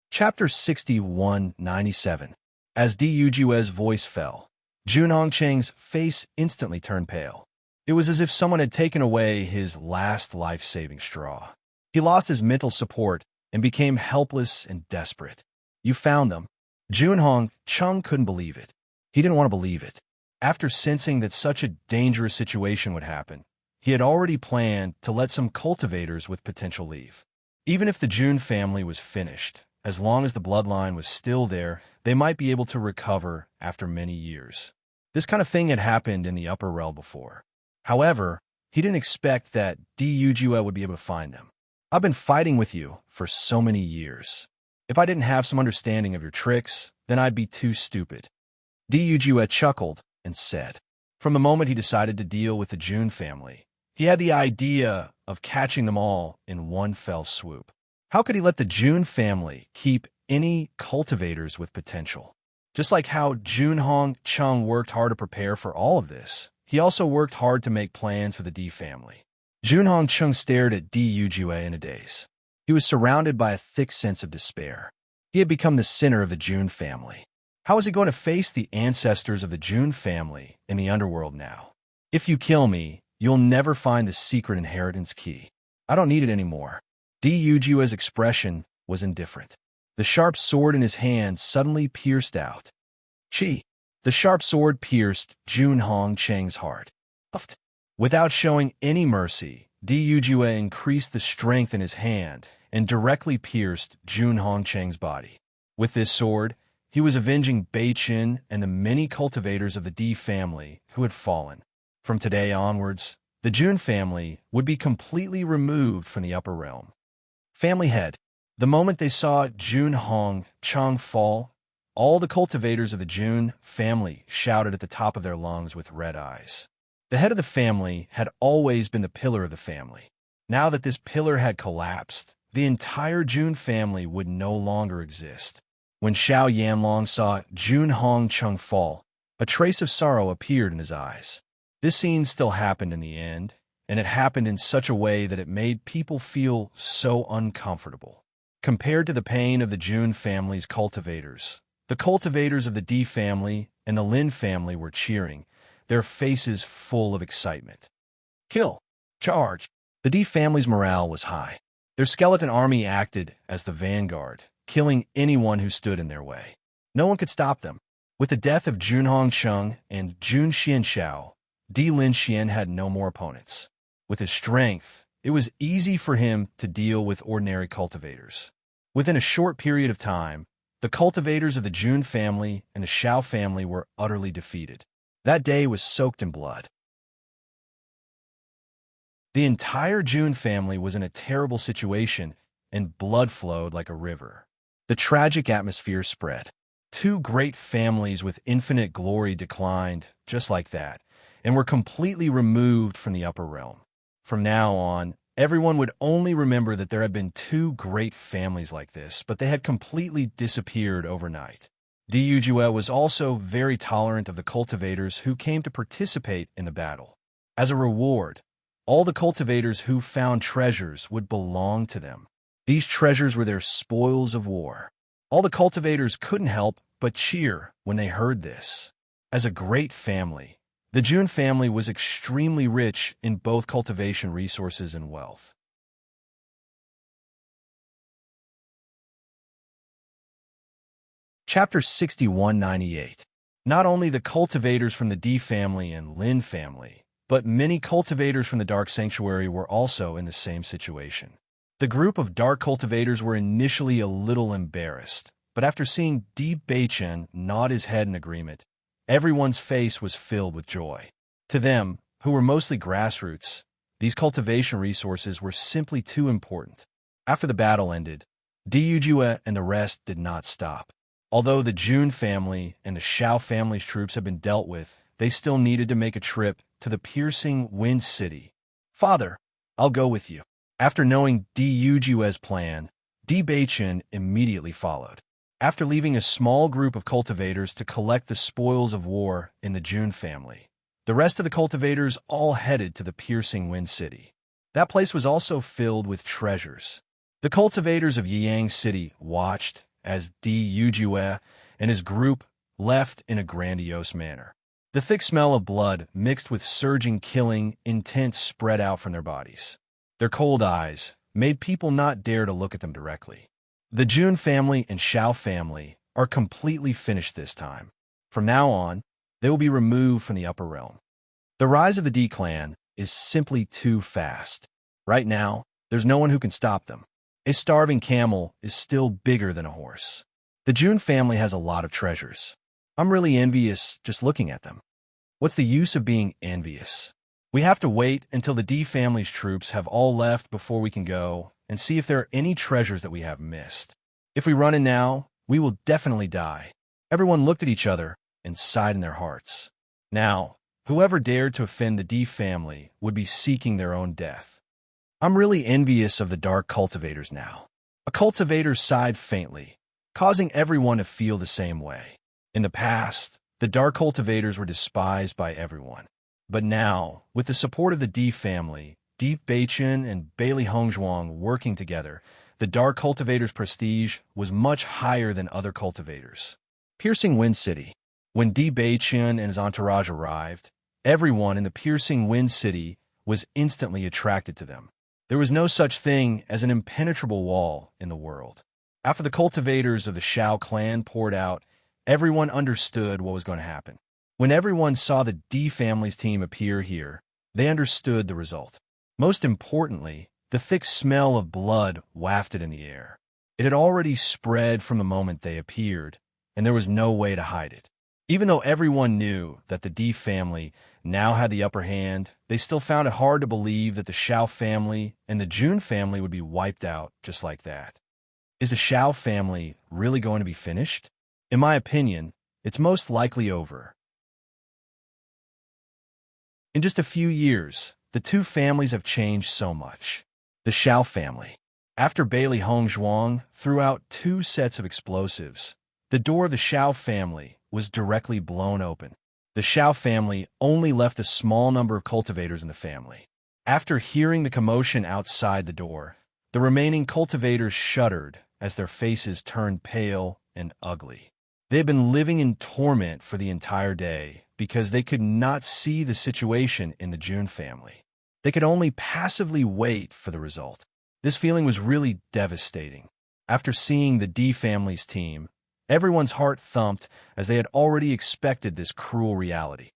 A: Chapter 6197. As Di Yujia's voice fell, Jun Hongcheng's face instantly turned pale. It was as if someone had taken away his last life-saving straw. He lost his mental support and became helpless and desperate. You found them. Jun Hongcheng couldn't believe it. He didn't want to believe it. After sensing that such a dangerous situation would happen, he had already planned to let some cultivators with potential leave. Even if the Jun family was finished, as long as the bloodline was still there, they might be able to recover after many years. This kind of thing had happened in the upper realm before. However, he didn't expect that Di Yujia would be able to find them. I've been fighting with you for so many years. If I didn't have some understanding of your tricks, then I'd be too stupid. Di Yujia chuckled and said. From the moment he decided to deal with the Jun family, he had the idea of catching them all in one fell swoop. How could he let the Jun family keep any cultivators with potential? Just like how Jun Hongcheng worked hard to prepare for all of this, he also worked hard to make plans for the Di family. Jun Hongcheng stared at Di Yujia in a daze. He was surrounded by a thick sense of despair. He had become the center of the Jun family. How was he going to face the ancestors of the Jun family in the underworld now? If you kill me, you'll never find the secret inheritance key. I don't need it anymore. Di Yujia's expression was indifferent. The sharp sword in his hand suddenly pierced out. Chi! The sharp sword pierced Jun Hongcheng's heart. Uft. Without showing any mercy, Di Yujia increased the strength in his hand and directly pierced Jun Hongcheng's body. With this sword, he was avenging Bewitching and the many cultivators of the Di family who had fallen. From today onwards, the Jun family would be completely removed from the upper realm. Family head. The moment they saw Jun Hongcheng fall, all the cultivators of the Jun family shouted at the top of their lungs with red eyes. The head of the family had always been the pillar of the family. Now that this pillar had collapsed, the entire Jun family would no longer exist. When Xiao Yanlong saw Jun Hongcheng fall, a trace of sorrow appeared in his eyes. This scene still happened in the end, and it happened in such a way that it made people feel so uncomfortable. Compared to the pain of the Jun family's cultivators, the cultivators of the Di family and the Lin family were cheering, their faces full of excitement. Kill! Charge! The Di family's morale was high. Their skeleton army acted as the vanguard, killing anyone who stood in their way. No one could stop them. With the death of Jun Hongcheng and Jun Xianxiao, Di Linxian had no more opponents. With his strength, it was easy for him to deal with ordinary cultivators. Within a short period of time, the cultivators of the Jun family and the Shao family were utterly defeated. That day was soaked in blood. The entire Jun family was in a terrible situation, and blood flowed like a river. The tragic atmosphere spread. Two great families with infinite glory declined, just like that, and were completely removed from the upper realm. From now on, everyone would only remember that there had been two great families like this, but they had completely disappeared overnight. Diyujue was also very tolerant of the cultivators who came to participate in the battle. As a reward, all the cultivators who found treasures would belong to them. These treasures were their spoils of war. All the cultivators couldn't help but cheer when they heard this. As a great family, the Jun family was extremely rich in both cultivation resources and wealth. Chapter 6198. Not only the cultivators from the D family and Lin family, but many cultivators from the Dark Sanctuary were also in the same situation. The group of dark cultivators were initially a little embarrassed, but after seeing Di Beichen nod his head in agreement, everyone's face was filled with joy. To them, who were mostly grassroots, these cultivation resources were simply too important. After the battle ended, Diyujue and the rest did not stop. Although the Jun family and the Shao family's troops had been dealt with, they still needed to make a trip to the piercing Wind City. "Father, I'll go with you." After knowing Diyujue's plan, Di Beichen immediately followed. After leaving a small group of cultivators to collect the spoils of war in the Jun family, the rest of the cultivators all headed to the piercing Wind City. That place was also filled with treasures. The cultivators of Yiyang City watched as Diyujue and his group left in a grandiose manner. The thick smell of blood mixed with surging killing intent spread out from their bodies. Their cold eyes made people not dare to look at them directly. The Jun family and Shao family are completely finished this time. From now on, they will be removed from the upper realm. The rise of the D clan is simply too fast. Right now, there's no one who can stop them. A starving camel is still bigger than a horse. The Jun family has a lot of treasures. I'm really envious just looking at them. What's the use of being envious? We have to wait until the D family's troops have all left before we can go and see if there are any treasures that we have missed. If we run in now, we will definitely die. Everyone looked at each other and sighed in their hearts. Now, whoever dared to offend the D family would be seeking their own death. I'm really envious of the dark cultivators now. A cultivator sighed faintly, causing everyone to feel the same way. In the past, the dark cultivators were despised by everyone. But now, with the support of the D family, Di Beichen and Bailey Hongzhuang working together, the dark cultivators' prestige was much higher than other cultivators. Piercing Wind City. When Di Beichen and his entourage arrived, everyone in the Piercing Wind City was instantly attracted to them. There was no such thing as an impenetrable wall in the world. After the cultivators of the Shao clan poured out, everyone understood what was going to happen. When everyone saw the D family's team appear here, they understood the result. Most importantly, the thick smell of blood wafted in the air. It had already spread from the moment they appeared, and there was no way to hide it. Even though everyone knew that the D family now had the upper hand, they still found it hard to believe that the Shao family and the Jun family would be wiped out just like that. Is the Shao family really going to be finished? In my opinion, it's most likely over. In just a few years, the two families have changed so much. The Shao family. After Bailey Hongzhuang threw out 2 sets of explosives, the door of the Shao family was directly blown open. The Shao family only left a small number of cultivators in the family. After hearing the commotion outside the door, the remaining cultivators shuddered as their faces turned pale and ugly. They had been living in torment for the entire day because they could not see the situation in the Jun family. They could only passively wait for the result. This feeling was really devastating. After seeing the D family's team, everyone's heart thumped as they had already expected this cruel reality.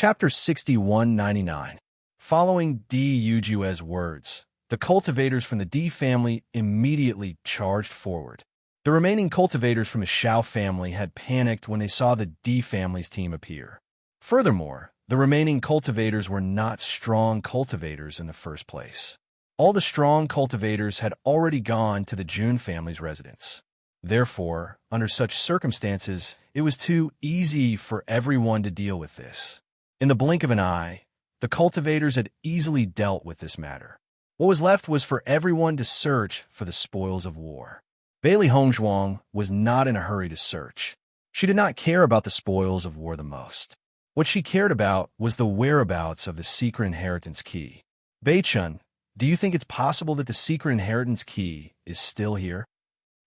A: Chapter 6199. Following D. Ujue's words, the cultivators from the D family immediately charged forward. The remaining cultivators from the Xiao family had panicked when they saw the D family's team appear. Furthermore, the remaining cultivators were not strong cultivators in the first place. All the strong cultivators had already gone to the Jun family's residence. Therefore, under such circumstances, it was too easy for everyone to deal with this. In the blink of an eye, the cultivators had easily dealt with this matter. What was left was for everyone to search for the spoils of war. Bailey Hongzhuang was not in a hurry to search. She did not care about the spoils of war the most. What she cared about was the whereabouts of the secret inheritance key. Beichun, do you think it's possible that the secret inheritance key is still here?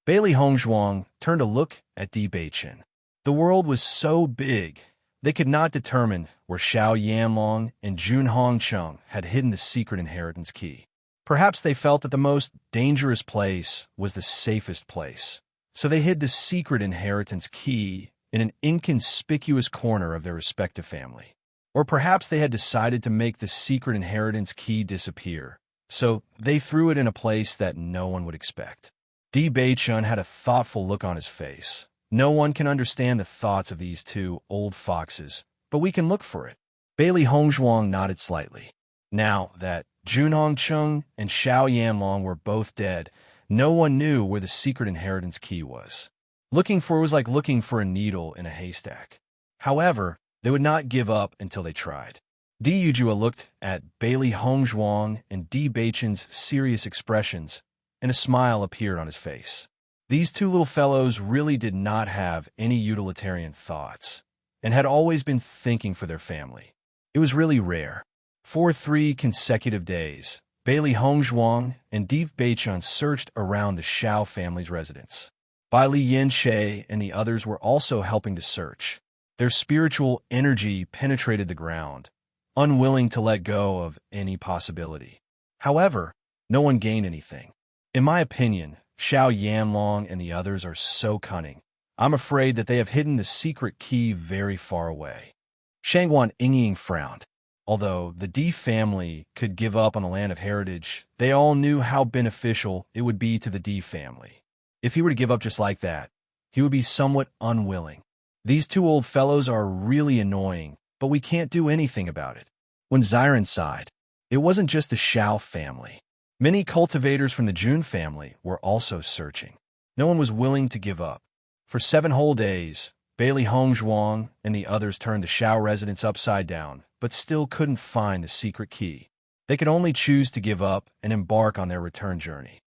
A: Bailey Hongzhuang turned to look at Di Beichun. The world was so big, they could not determine where Xiao Yanlong and Jun Hongcheng had hidden the secret inheritance key. Perhaps they felt that the most dangerous place was the safest place, so they hid the secret inheritance key in an inconspicuous corner of their respective family. Or perhaps they had decided to make the secret inheritance key disappear, so they threw it in a place that no one would expect. Di Beichun had a thoughtful look on his face. No one can understand the thoughts of these two old foxes, but we can look for it. Bailey Hongzhuang nodded slightly. Now that Jun Hongcheng and Xiao Yanlong were both dead, no one knew where the secret inheritance key was. Looking for it was like looking for a needle in a haystack. However, they would not give up until they tried. Di Yujua looked at Bailey Hongzhuang and Di Beichun's serious expressions, and a smile appeared on his face. These two little fellows really did not have any utilitarian thoughts, and had always been thinking for their family. It was really rare. For 3 consecutive days, Bailey Hongzhuang and Di Beichun searched around the Xiao family's residence. Bai Li Yinshe and the others were also helping to search. Their spiritual energy penetrated the ground, unwilling to let go of any possibility. However, no one gained anything. In my opinion, Xiao Yanlong and the others are so cunning. I'm afraid that they have hidden the secret key very far away. Shangguan Yingying frowned. Although the Di family could give up on the land of heritage, they all knew how beneficial it would be to the Di family. If he were to give up just like that, he would be somewhat unwilling. These two old fellows are really annoying, but we can't do anything about it. When Xiren sighed, it wasn't just the Xiao family. Many cultivators from the Jun family were also searching. No one was willing to give up. For 7 whole days, Bailey Hongzhuang and the others turned the Xiao residence upside down, but still couldn't find the secret key. They could only choose to give up and embark on their return journey.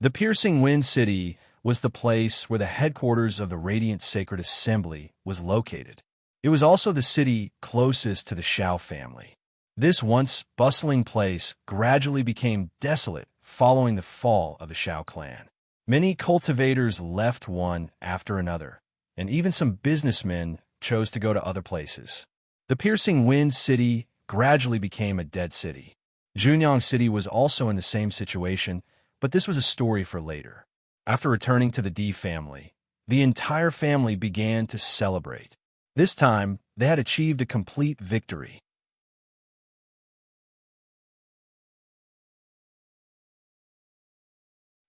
A: The Piercing Wind City was the place where the headquarters of the Radiant Sacred Assembly was located. It was also the city closest to the Xiao family. This once bustling place gradually became desolate following the fall of the Xiao clan. Many cultivators left one after another, and even some businessmen chose to go to other places. The Piercing Wind City gradually became a dead city. Junyang City was also in the same situation, but this was a story for later. After returning to the Di family, the entire family began to celebrate. This time, they had achieved a complete victory.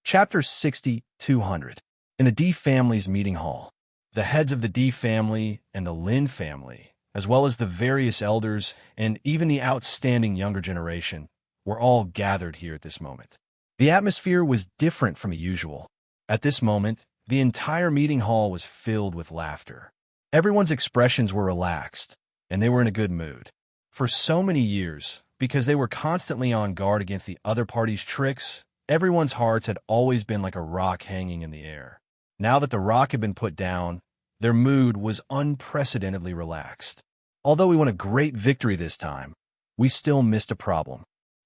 A: Chapter 60-200. In the Di family's meeting hall, the heads of the Di family and the Lin family, as well as the various elders and even the outstanding younger generation, were all gathered here at this moment. The atmosphere was different from usual. At this moment, the entire meeting hall was filled with laughter. Everyone's expressions were relaxed, and they were in a good mood. For so many years, because they were constantly on guard against the other party's tricks, everyone's hearts had always been like a rock hanging in the air. Now that the rock had been put down, their mood was unprecedentedly relaxed. Although we won a great victory this time, we still missed a problem.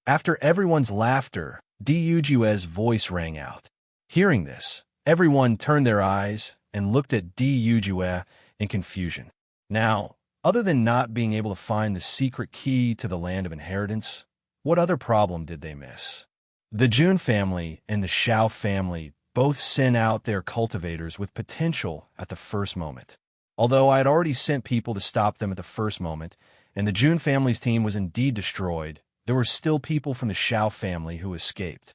A: After everyone's laughter, Di Yujue's voice rang out. Hearing this, everyone turned their eyes and looked at Di Yujue in confusion. Now, other than not being able to find the secret key to the land of inheritance, what other problem did they miss? The Jun family and the Xiao family both sent out their cultivators with potential at the first moment. Although I had already sent people to stop them at the first moment, and the Jun family's team was indeed destroyed, there were still people from the Xiao family who escaped.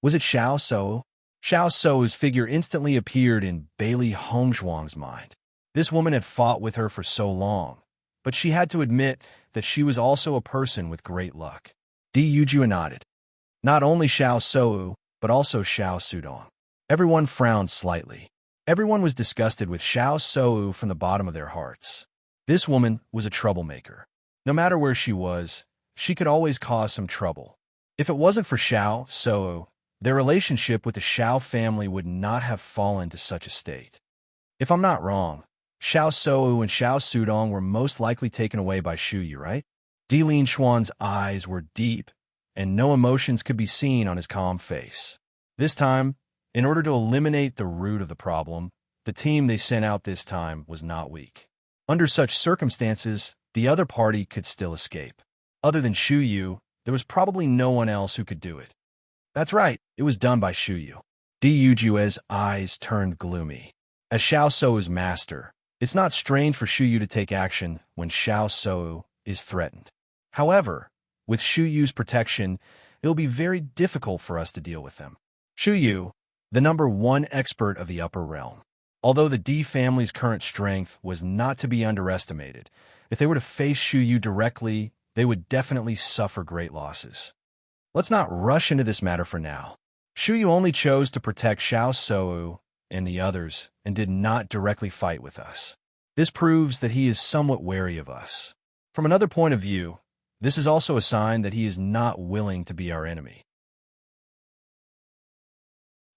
A: Was it Xiao Sou? Xiao Sou's figure instantly appeared in Bailey Hongzhuang's mind. This woman had fought with her for so long, but she had to admit that she was also a person with great luck. Di Yujua nodded. Not only Xiao Sou, but also Xiao Sudong. Everyone frowned slightly. Everyone was disgusted with Xiao Sou from the bottom of their hearts. This woman was a troublemaker. No matter where she was, she could always cause some trouble. If it wasn't for Xiao Sou, their relationship with the Xiao family would not have fallen to such a state. If I'm not wrong, Xiao Sou and Xiao Sudong were most likely taken away by Shu Yu, right? Di Linshuan's eyes were deep, and no emotions could be seen on his calm face. This time, in order to eliminate the root of the problem, the team they sent out this time was not weak. Under such circumstances, the other party could still escape. Other than Shu Yu, there was probably no one else who could do it. That's right, it was done by Shu Yu. Di Yujue's eyes turned gloomy. As Xiao Sou's master, it's not strange for Shu Yu to take action when Xiao Sou is threatened. However, with Shu Yu's protection, it will be very difficult for us to deal with them. Shu Yu, the #1 expert of the upper realm. Although the Di family's current strength was not to be underestimated, if they were to face Shu Yu directly, they would definitely suffer great losses. Let's not rush into this matter for now. Shu Yu only chose to protect Xiao Sou and the others and did not directly fight with us. This proves that he is somewhat wary of us. From another point of view, this is also a sign that he is not willing to be our enemy.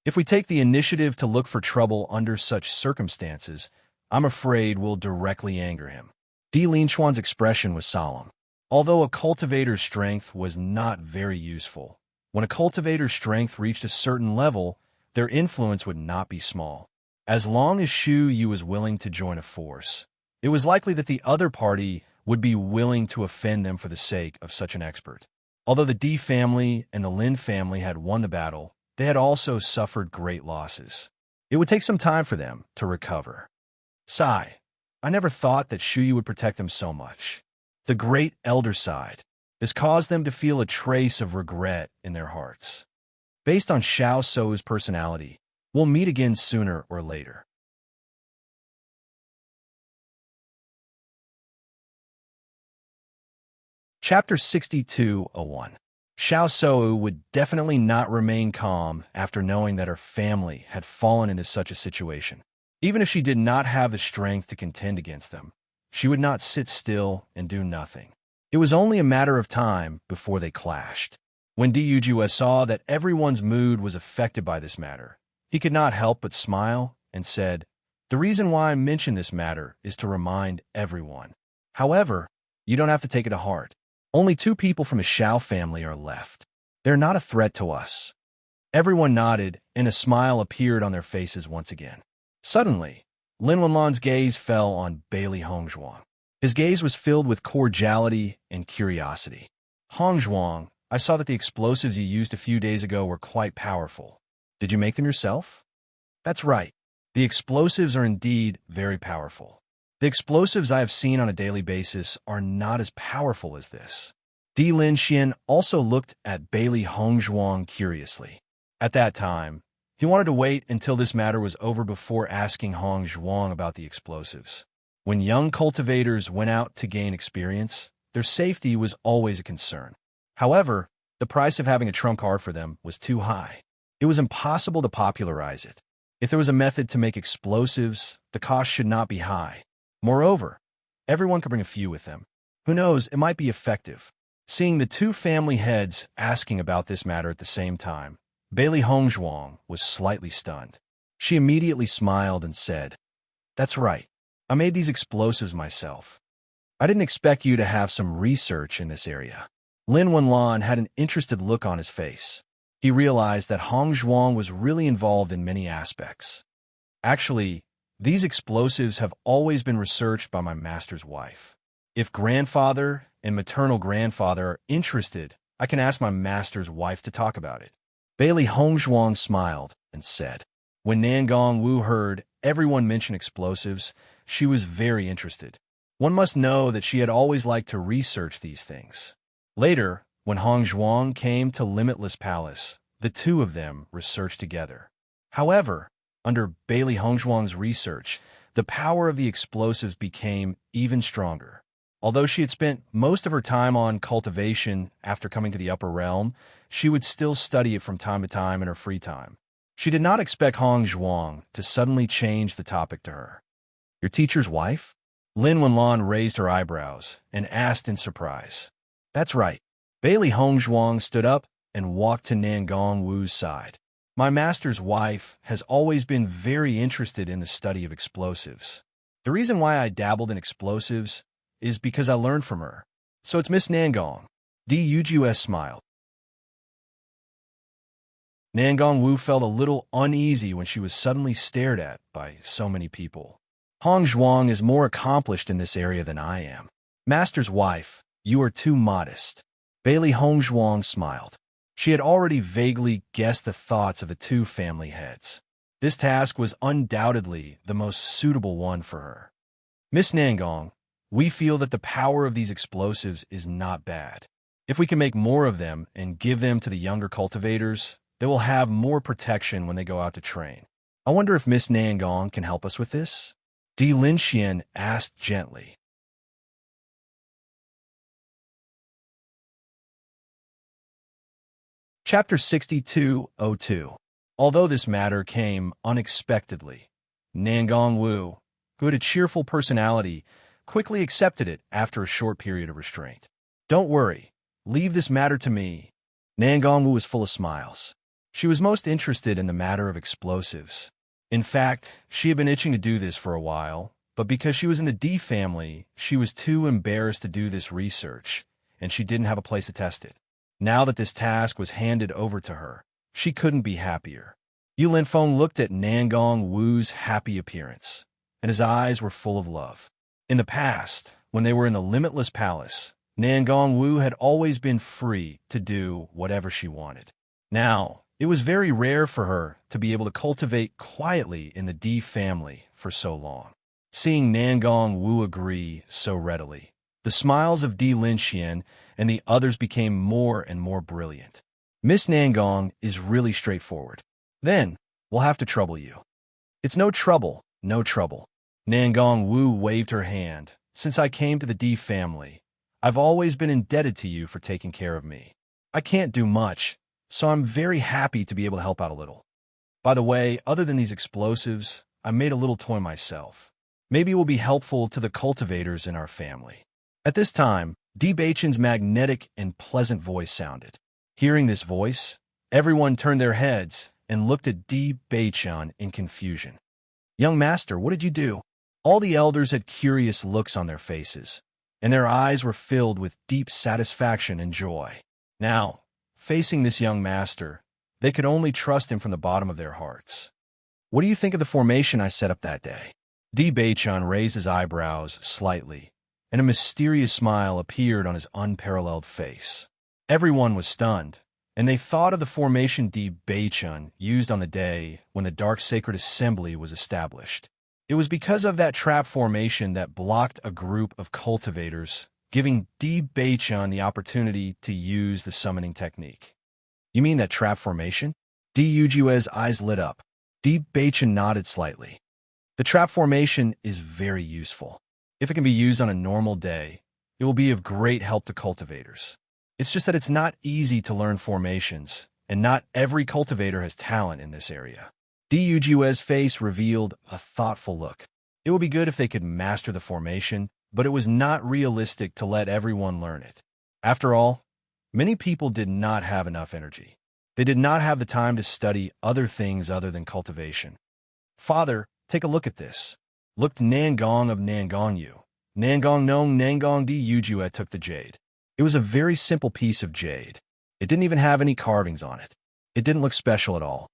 A: If we take the initiative to look for trouble under such circumstances, I'm afraid we'll directly anger him. Di Linshuan's expression was solemn. Although a cultivator's strength was not very useful, when a cultivator's strength reached a certain level, their influence would not be small. As long as Shu Yu was willing to join a force, it was likely that the other party would be willing to offend them for the sake of such an expert. Although the Di family and the Lin family had won the battle, they had also suffered great losses. It would take some time for them to recover. Sigh, I never thought that Shu Yu would protect them so much. The great elder side has caused them to feel a trace of regret in their hearts. Based on Xiao Sou's personality, we'll meet again sooner or later. Chapter 62:01. Xiao Sou would definitely not remain calm after knowing that her family had fallen into such a situation. Even if she did not have the strength to contend against them, she would not sit still and do nothing. It was only a matter of time before they clashed. When Di Yujue saw that everyone's mood was affected by this matter, he could not help but smile and said, "The reason why I mention this matter is to remind everyone. However, you don't have to take it to heart. Only 2 people from the Xiao family are left. They're not a threat to us." Everyone nodded, and a smile appeared on their faces once again. Suddenly, Lin Wenlan's gaze fell on Bailey Hongzhuang. His gaze was filled with cordiality and curiosity. "Hongzhuang, I saw that the explosives you used a few days ago were quite powerful. Did you make them yourself?" "That's right. The explosives are indeed very powerful. The explosives I have seen on a daily basis are not as powerful as this." Di Linxian also looked at Bailey Hongzhuang curiously. At that time, he wanted to wait until this matter was over before asking Hongzhuang about the explosives. When young cultivators went out to gain experience, their safety was always a concern. However, the price of having a trump card for them was too high. It was impossible to popularize it. If there was a method to make explosives, the cost should not be high. Moreover, everyone could bring a few with them. Who knows, it might be effective. Seeing the 2 family heads asking about this matter at the same time, Bailey Hongzhuang was slightly stunned. She immediately smiled and said, "That's right. I made these explosives myself. I didn't expect you to have some research in this area." Lin Wenlan had an interested look on his face. He realized that Hongzhuang was really involved in many aspects. "Actually, these explosives have always been researched by my master's wife. If grandfather and maternal grandfather are interested, I can ask my master's wife to talk about it." Bailey Hongzhuang smiled and said. When Nangong Wu heard everyone mention explosives, she was very interested. One must know that she had always liked to research these things. Later, when Hong Zhuang came to Limitless Palace, the two of them researched together. However, under Bailey Hongzhuang's research, the power of the explosives became even stronger. Although she had spent most of her time on cultivation after coming to the upper realm, she would still study it from time to time in her free time. She did not expect Hong Zhuang to suddenly change the topic to her. "Your teacher's wife?" Lin Wenlan raised her eyebrows and asked in surprise. "That's right." Bailey Hongzhuang stood up and walked to Nangong Wu's side. "My master's wife has always been very interested in the study of explosives. The reason why I dabbled in explosives is because I learned from her. So it's Miss Nangong." Dujus smiled. Nangong Wu felt a little uneasy when she was suddenly stared at by so many people. "Hong Zhuang is more accomplished in this area than I am. Master's wife, you are too modest." Bailey Hongzhuang smiled. She had already vaguely guessed the thoughts of the two family heads. This task was undoubtedly the most suitable one for her. "Miss Nangong, we feel that the power of these explosives is not bad. If we can make more of them and give them to the younger cultivators, they will have more protection when they go out to train. I wonder if Miss Nangong can help us with this?" Di Linxian asked gently. Chapter 6202. Although this matter came unexpectedly, Nangong Wu, who had a cheerful personality, quickly accepted it after a short period of restraint. "Don't worry. Leave this matter to me." Nangong Wu was full of smiles. She was most interested in the matter of explosives. In fact, she had been itching to do this for a while, but because she was in the D family, she was too embarrassed to do this research, and she didn't have a place to test it. Now that this task was handed over to her, she couldn't be happier. Yu Linfeng looked at Nangong Wu's happy appearance, and his eyes were full of love. In the past, when they were in the Limitless Palace, Nangong Wu had always been free to do whatever she wanted. Now, it was very rare for her to be able to cultivate quietly in the D family for so long. Seeing Nangong Wu agree so readily, the smiles of Di Linxian and the others became more and more brilliant. "Miss Nangong is really straightforward. Then, we'll have to trouble you." "It's no trouble, no trouble." Nangong Wu waved her hand. "Since I came to the D family, I've always been indebted to you for taking care of me. I can't do much, so I'm very happy to be able to help out a little. By the way, other than these explosives, I made a little toy myself. Maybe it will be helpful to the cultivators in our family." At this time, Di Beichen's magnetic and pleasant voice sounded. Hearing this voice, everyone turned their heads and looked at Di Beichen in confusion. "Young master, what did you do?" All the elders had curious looks on their faces, and their eyes were filled with deep satisfaction and joy. Now, facing this young master, they could only trust him from the bottom of their hearts. "What do you think of the formation I set up that day?" Di Beichen raised his eyebrows slightly, and a mysterious smile appeared on his unparalleled face. Everyone was stunned, and they thought of the formation Di Beichen used on the day when the Dark Sacred Assembly was established. It was because of that trap formation that blocked a group of cultivators, giving Di Beichen the opportunity to use the summoning technique. "You mean that trap formation?" Di Yujue's eyes lit up. Di Beichen nodded slightly. "The trap formation is very useful. If it can be used on a normal day, it will be of great help to cultivators. It's just that it's not easy to learn formations, and not every cultivator has talent in this area." Di Yujue's face revealed a thoughtful look. It would be good if they could master the formation, but it was not realistic to let everyone learn it. After all, many people did not have enough energy. They did not have the time to study other things other than cultivation. "Father, take a look at this." Looked Nangong of Nangongyu. Nangong Nong Nangong Di Yujue took the jade. It was a very simple piece of jade. It didn't even have any carvings on it. It didn't look special at all.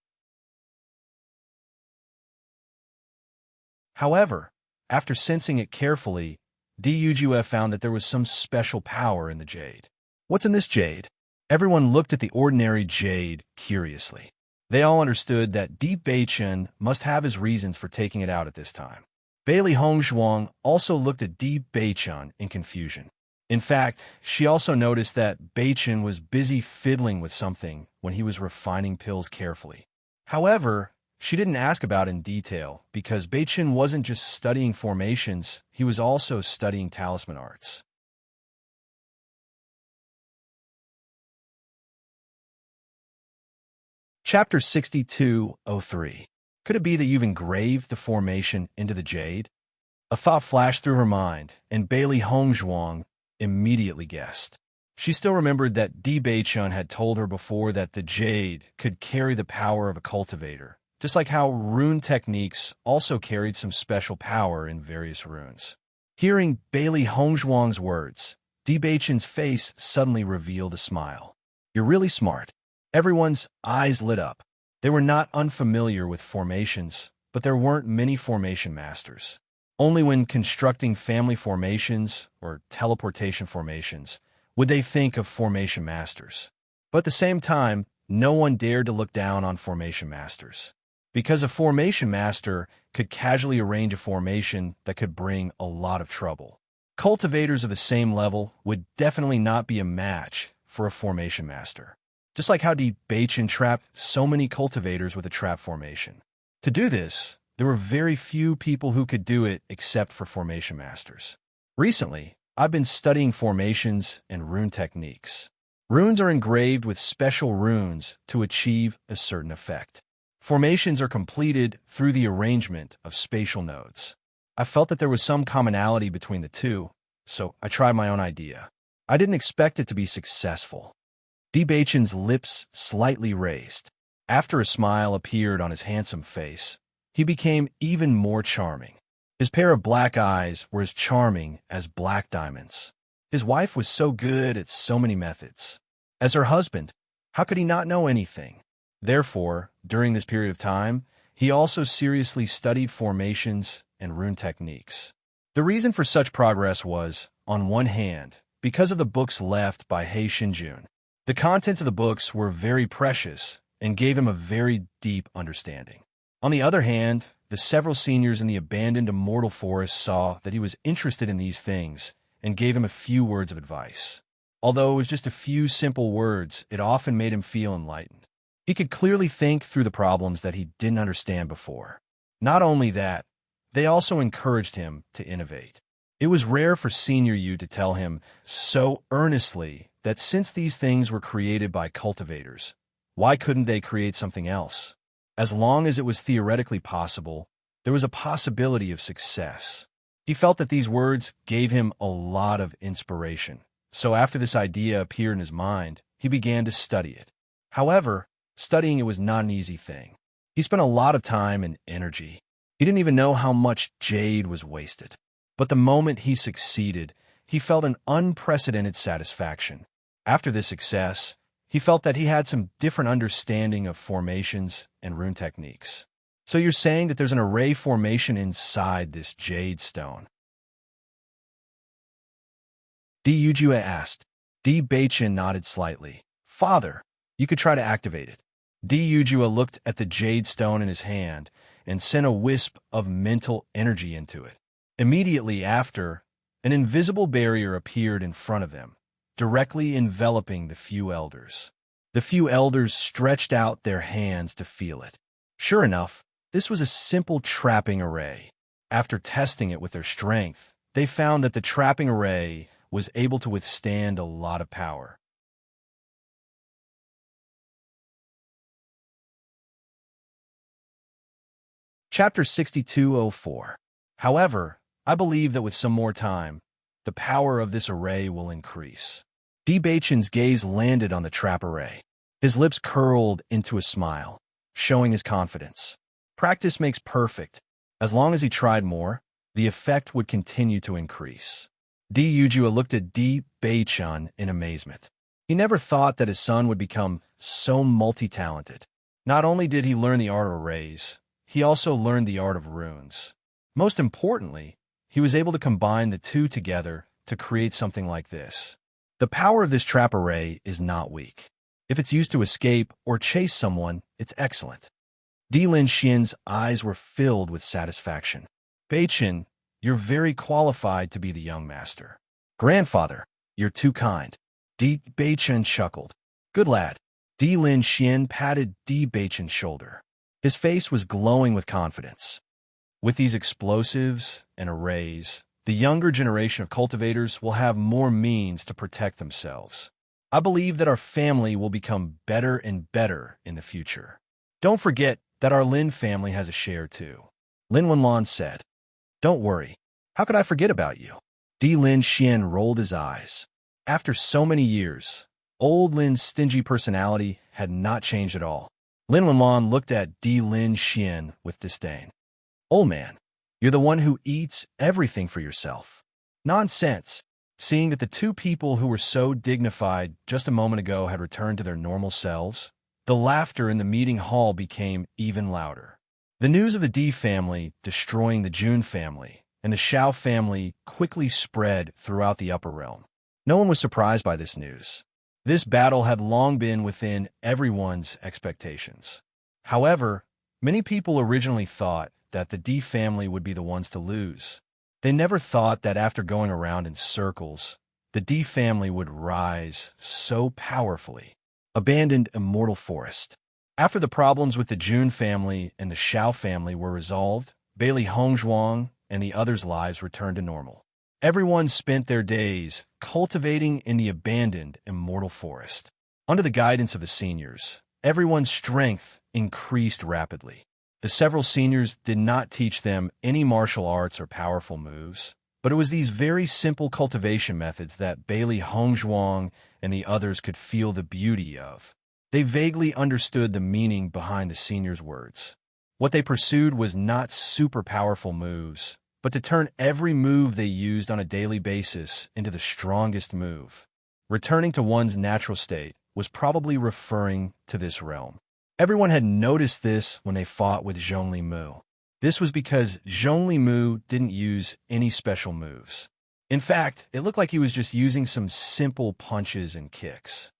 A: However, after sensing it carefully, Di Yujue found that there was some special power in the jade. "What's in this jade?" Everyone looked at the ordinary jade curiously. They all understood that Di Beichen must have his reasons for taking it out at this time. Bailey Hongzhuang also looked at Di Beichun in confusion. In fact, she also noticed that Beichun was busy fiddling with something when he was refining pills carefully. However, she didn't ask about it in detail because Beichun wasn't just studying formations, he was also studying talisman arts. Chapter 6203. Could it be that you've engraved the formation into the jade? A thought flashed through her mind, and Bailey Hongzhuang immediately guessed. She still remembered that Di Beichun had told her before that the jade could carry the power of a cultivator, just like how rune techniques also carried some special power in various runes. Hearing Bailey Hongzhuang's words, Di Beichun's face suddenly revealed a smile. You're really smart. Everyone's eyes lit up. They were not unfamiliar with formations, but there weren't many formation masters. Only when constructing family formations or teleportation formations would they think of formation masters. But at the same time, no one dared to look down on formation masters, because a formation master could casually arrange a formation that could bring a lot of trouble. Cultivators of the same level would definitely not be a match for a formation master, just like how Di Beichun trapped so many cultivators with a trap formation. To do this, there were very few people who could do it except for formation masters. Recently, I've been studying formations and rune techniques. Runes are engraved with special runes to achieve a certain effect. Formations are completed through the arrangement of spatial nodes. I felt that there was some commonality between the two, so I tried my own idea. I didn't expect it to be successful. Di Beichun's lips slightly raised. After a smile appeared on his handsome face, he became even more charming. His pair of black eyes were as charming as black diamonds. His wife was so good at so many methods. As her husband, how could he not know anything? Therefore, during this period of time, he also seriously studied formations and rune techniques. The reason for such progress was, on one hand, because of the books left by He Xinjun. The contents of the books were very precious and gave him a very deep understanding. On the other hand, the several seniors in the abandoned immortal forest saw that he was interested in these things and gave him a few words of advice. Although it was just a few simple words, it often made him feel enlightened. He could clearly think through the problems that he didn't understand before. Not only that, they also encouraged him to innovate. It was rare for Senior Yu to tell him so earnestly that since these things were created by cultivators, why couldn't they create something else? As long as it was theoretically possible, there was a possibility of success. He felt that these words gave him a lot of inspiration. So after this idea appeared in his mind, he began to study it. However, studying it was not an easy thing. He spent a lot of time and energy. He didn't even know how much jade was wasted. But the moment he succeeded, he felt an unprecedented satisfaction. After this success, he felt that he had some different understanding of formations and rune techniques. So you're saying that there's an array formation inside this jade stone? Di Yujue asked. Di Beichun nodded slightly. Father, you could try to activate it. Di Yujue looked at the jade stone in his hand and sent a wisp of mental energy into it. Immediately after, an invisible barrier appeared in front of them, directly enveloping the few elders. The few elders stretched out their hands to feel it. Sure enough, this was a simple trapping array. After testing it with their strength, they found that the trapping array was able to withstand a lot of power. Chapter 6204. However, I believe that with some more time, the power of this array will increase. Di Beichun's gaze landed on the trap array. His lips curled into a smile, showing his confidence. Practice makes perfect. As long as he tried more, the effect would continue to increase. Di Yujue looked at Di Beichun in amazement. He never thought that his son would become so multi-talented. Not only did he learn the art of arrays, he also learned the art of runes. Most importantly, he was able to combine the two together to create something like this. The power of this trap array is not weak. If it's used to escape or chase someone, it's excellent. Di Linxian's eyes were filled with satisfaction. Beichin, you're very qualified to be the young master. Grandfather, you're too kind. Di Beichin chuckled. Good lad. Di Lin Xian patted Di Beichin's shoulder. His face was glowing with confidence. With these explosives and arrays, the younger generation of cultivators will have more means to protect themselves. I believe that our family will become better and better in the future. Don't forget that our Lin family has a share too. Lin Wenlan said. Don't worry. How could I forget about you? Di Lin Xian rolled his eyes. After so many years, old Lin's stingy personality had not changed at all. Lin Wenlan looked at Di Lin Xian with disdain. Old man, you're the one who eats everything for yourself. Nonsense. Seeing that the two people who were so dignified just a moment ago had returned to their normal selves, the laughter in the meeting hall became even louder. The news of the Di family destroying the Jun family and the Xiao family quickly spread throughout the upper realm. No one was surprised by this news. This battle had long been within everyone's expectations. However, many people originally thought that the Di family would be the ones to lose. They never thought that after going around in circles, the Di family would rise so powerfully. Abandoned immortal forest. After the problems with the Jun family and the Xiao family were resolved, Bailey Hongzhuang and the others' lives returned to normal. Everyone spent their days cultivating in the abandoned immortal forest. Under the guidance of the seniors, everyone's strength increased rapidly. The several seniors did not teach them any martial arts or powerful moves, but it was these very simple cultivation methods that Bailey Hongzhuang and the others could feel the beauty of. They vaguely understood the meaning behind the seniors' words. What they pursued was not super powerful moves, but to turn every move they used on a daily basis into the strongest move. Returning to one's natural state was probably referring to this realm. Everyone had noticed this when they fought with Zhongli Mu. This was because Zhongli Mu didn't use any special moves. In fact, it looked like he was just using some simple punches and kicks.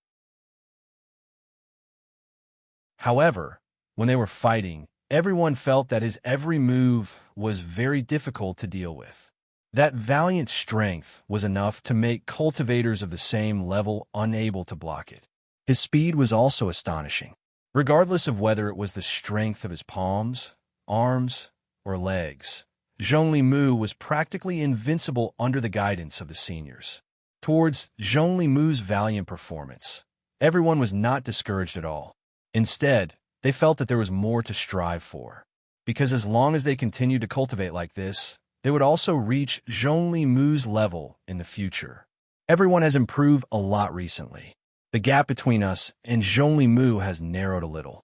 A: However, when they were fighting, everyone felt that his every move was very difficult to deal with. That valiant strength was enough to make cultivators of the same level unable to block it. His speed was also astonishing. Regardless of whether it was the strength of his palms, arms, or legs, Zhongli Mu was practically invincible under the guidance of the seniors. Towards Zhongli Mu's valiant performance, everyone was not discouraged at all. Instead, they felt that there was more to strive for, because as long as they continued to cultivate like this, they would also reach Zhongli Mu's level in the future. Everyone has improved a lot recently. The gap between us and Zhongli Mu has narrowed a little.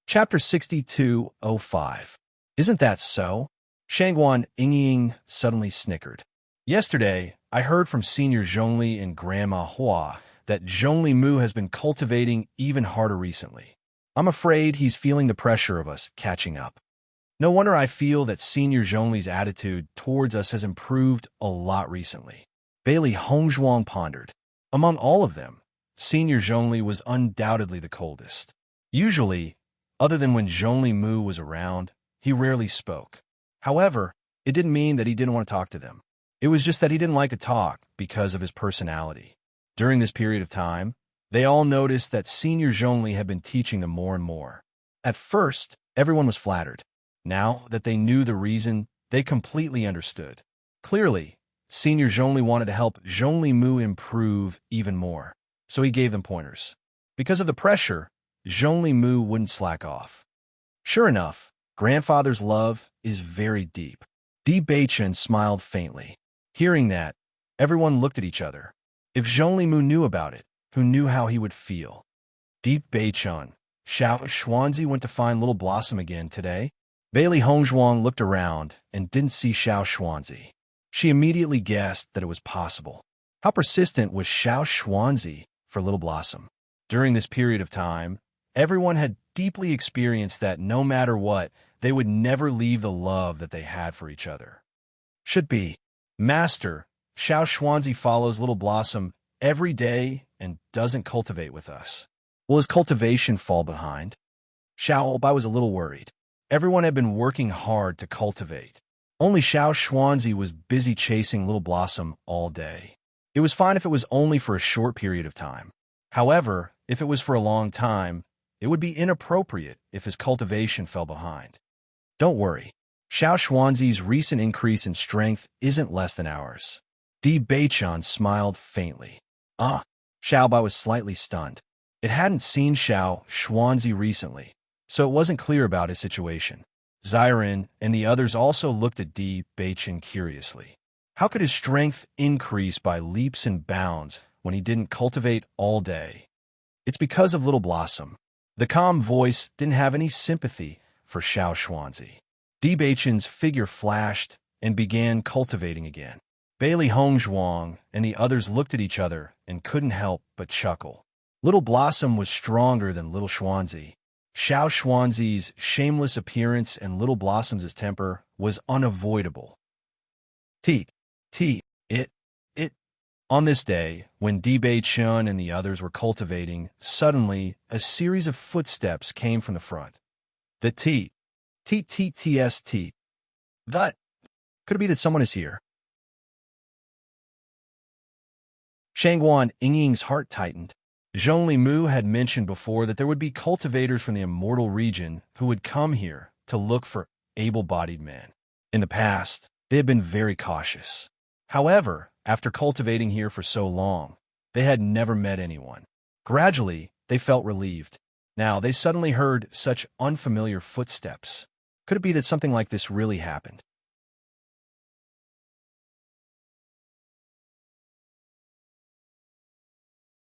A: Chapter 62:05. Isn't that so? Shangguan Yingying suddenly snickered. Yesterday, I heard from Senior Zhongli and Grandma Hua that Zhongli Mu has been cultivating even harder recently. I'm afraid he's feeling the pressure of us catching up. No wonder I feel that Senior Zhongli's attitude towards us has improved a lot recently. Bailey Hongzhuang pondered. Among all of them, Senior Zhongli was undoubtedly the coldest. Usually, other than when Zhongli Mu was around, he rarely spoke. However, it didn't mean that he didn't want to talk to them. It was just that he didn't like to talk because of his personality. During this period of time, they all noticed that Senior Zhongli had been teaching them more and more. At first, everyone was flattered. Now that they knew the reason, they completely understood. Clearly, Senior Zhongli wanted to help Zhongli Mu improve even more, so he gave them pointers. Because of the pressure, Zhongli Mu wouldn't slack off. Sure enough, grandfather's love is very deep. Di Beichin smiled faintly. Hearing that, everyone looked at each other. If Zhongli Mu knew about it, who knew how he would feel? Di Beichin, Xiao Xuanzi went to find Little Blossom again today. Bailey Hongzhuang looked around and didn't see Xiao Xuanzi. She immediately guessed that it was possible. How persistent was Xiao Xuanzi for Little Blossom? During this period of time, everyone had deeply experienced that no matter what, they would never leave the love that they had for each other. Should be. Master, Xiao Xuanzi follows Little Blossom every day and doesn't cultivate with us. Will his cultivation fall behind? Xiao Bai was a little worried. Everyone had been working hard to cultivate. Only Xiao Xuanzi was busy chasing Little Blossom all day. It was fine if it was only for a short period of time. However, if it was for a long time, it would be inappropriate if his cultivation fell behind. Don't worry. Xiao Xuanzi's recent increase in strength isn't less than ours. Di Beichun smiled faintly. Xiao Bai was slightly stunned. It hadn't seen Xiao Xuanzi recently, so it wasn't clear about his situation. Xiren and the others also looked at Di Beichun curiously. How could his strength increase by leaps and bounds when he didn't cultivate all day? It's because of Little Blossom. The calm voice didn't have any sympathy for Xiao Xuanzi. Di Beichun's figure flashed and began cultivating again. Bailey Hongzhuang and the others looked at each other and couldn't help but chuckle. Little Blossom was stronger than Little Xuanzi. Xiao Xuanzi's shameless appearance and Little Blossom's temper was unavoidable. On this day, when Di Beichun and the others were cultivating, suddenly a series of footsteps came from the front. The That could it be that someone is here? Shangguan Yingying's heart tightened. Zhongli Mu had mentioned before that there would be cultivators from the immortal region who would come here to look for able-bodied men. In the past, they had been very cautious. However, after cultivating here for so long, they had never met anyone. Gradually, they felt relieved. Now, they suddenly heard such unfamiliar footsteps. Could it be that something like this really happened?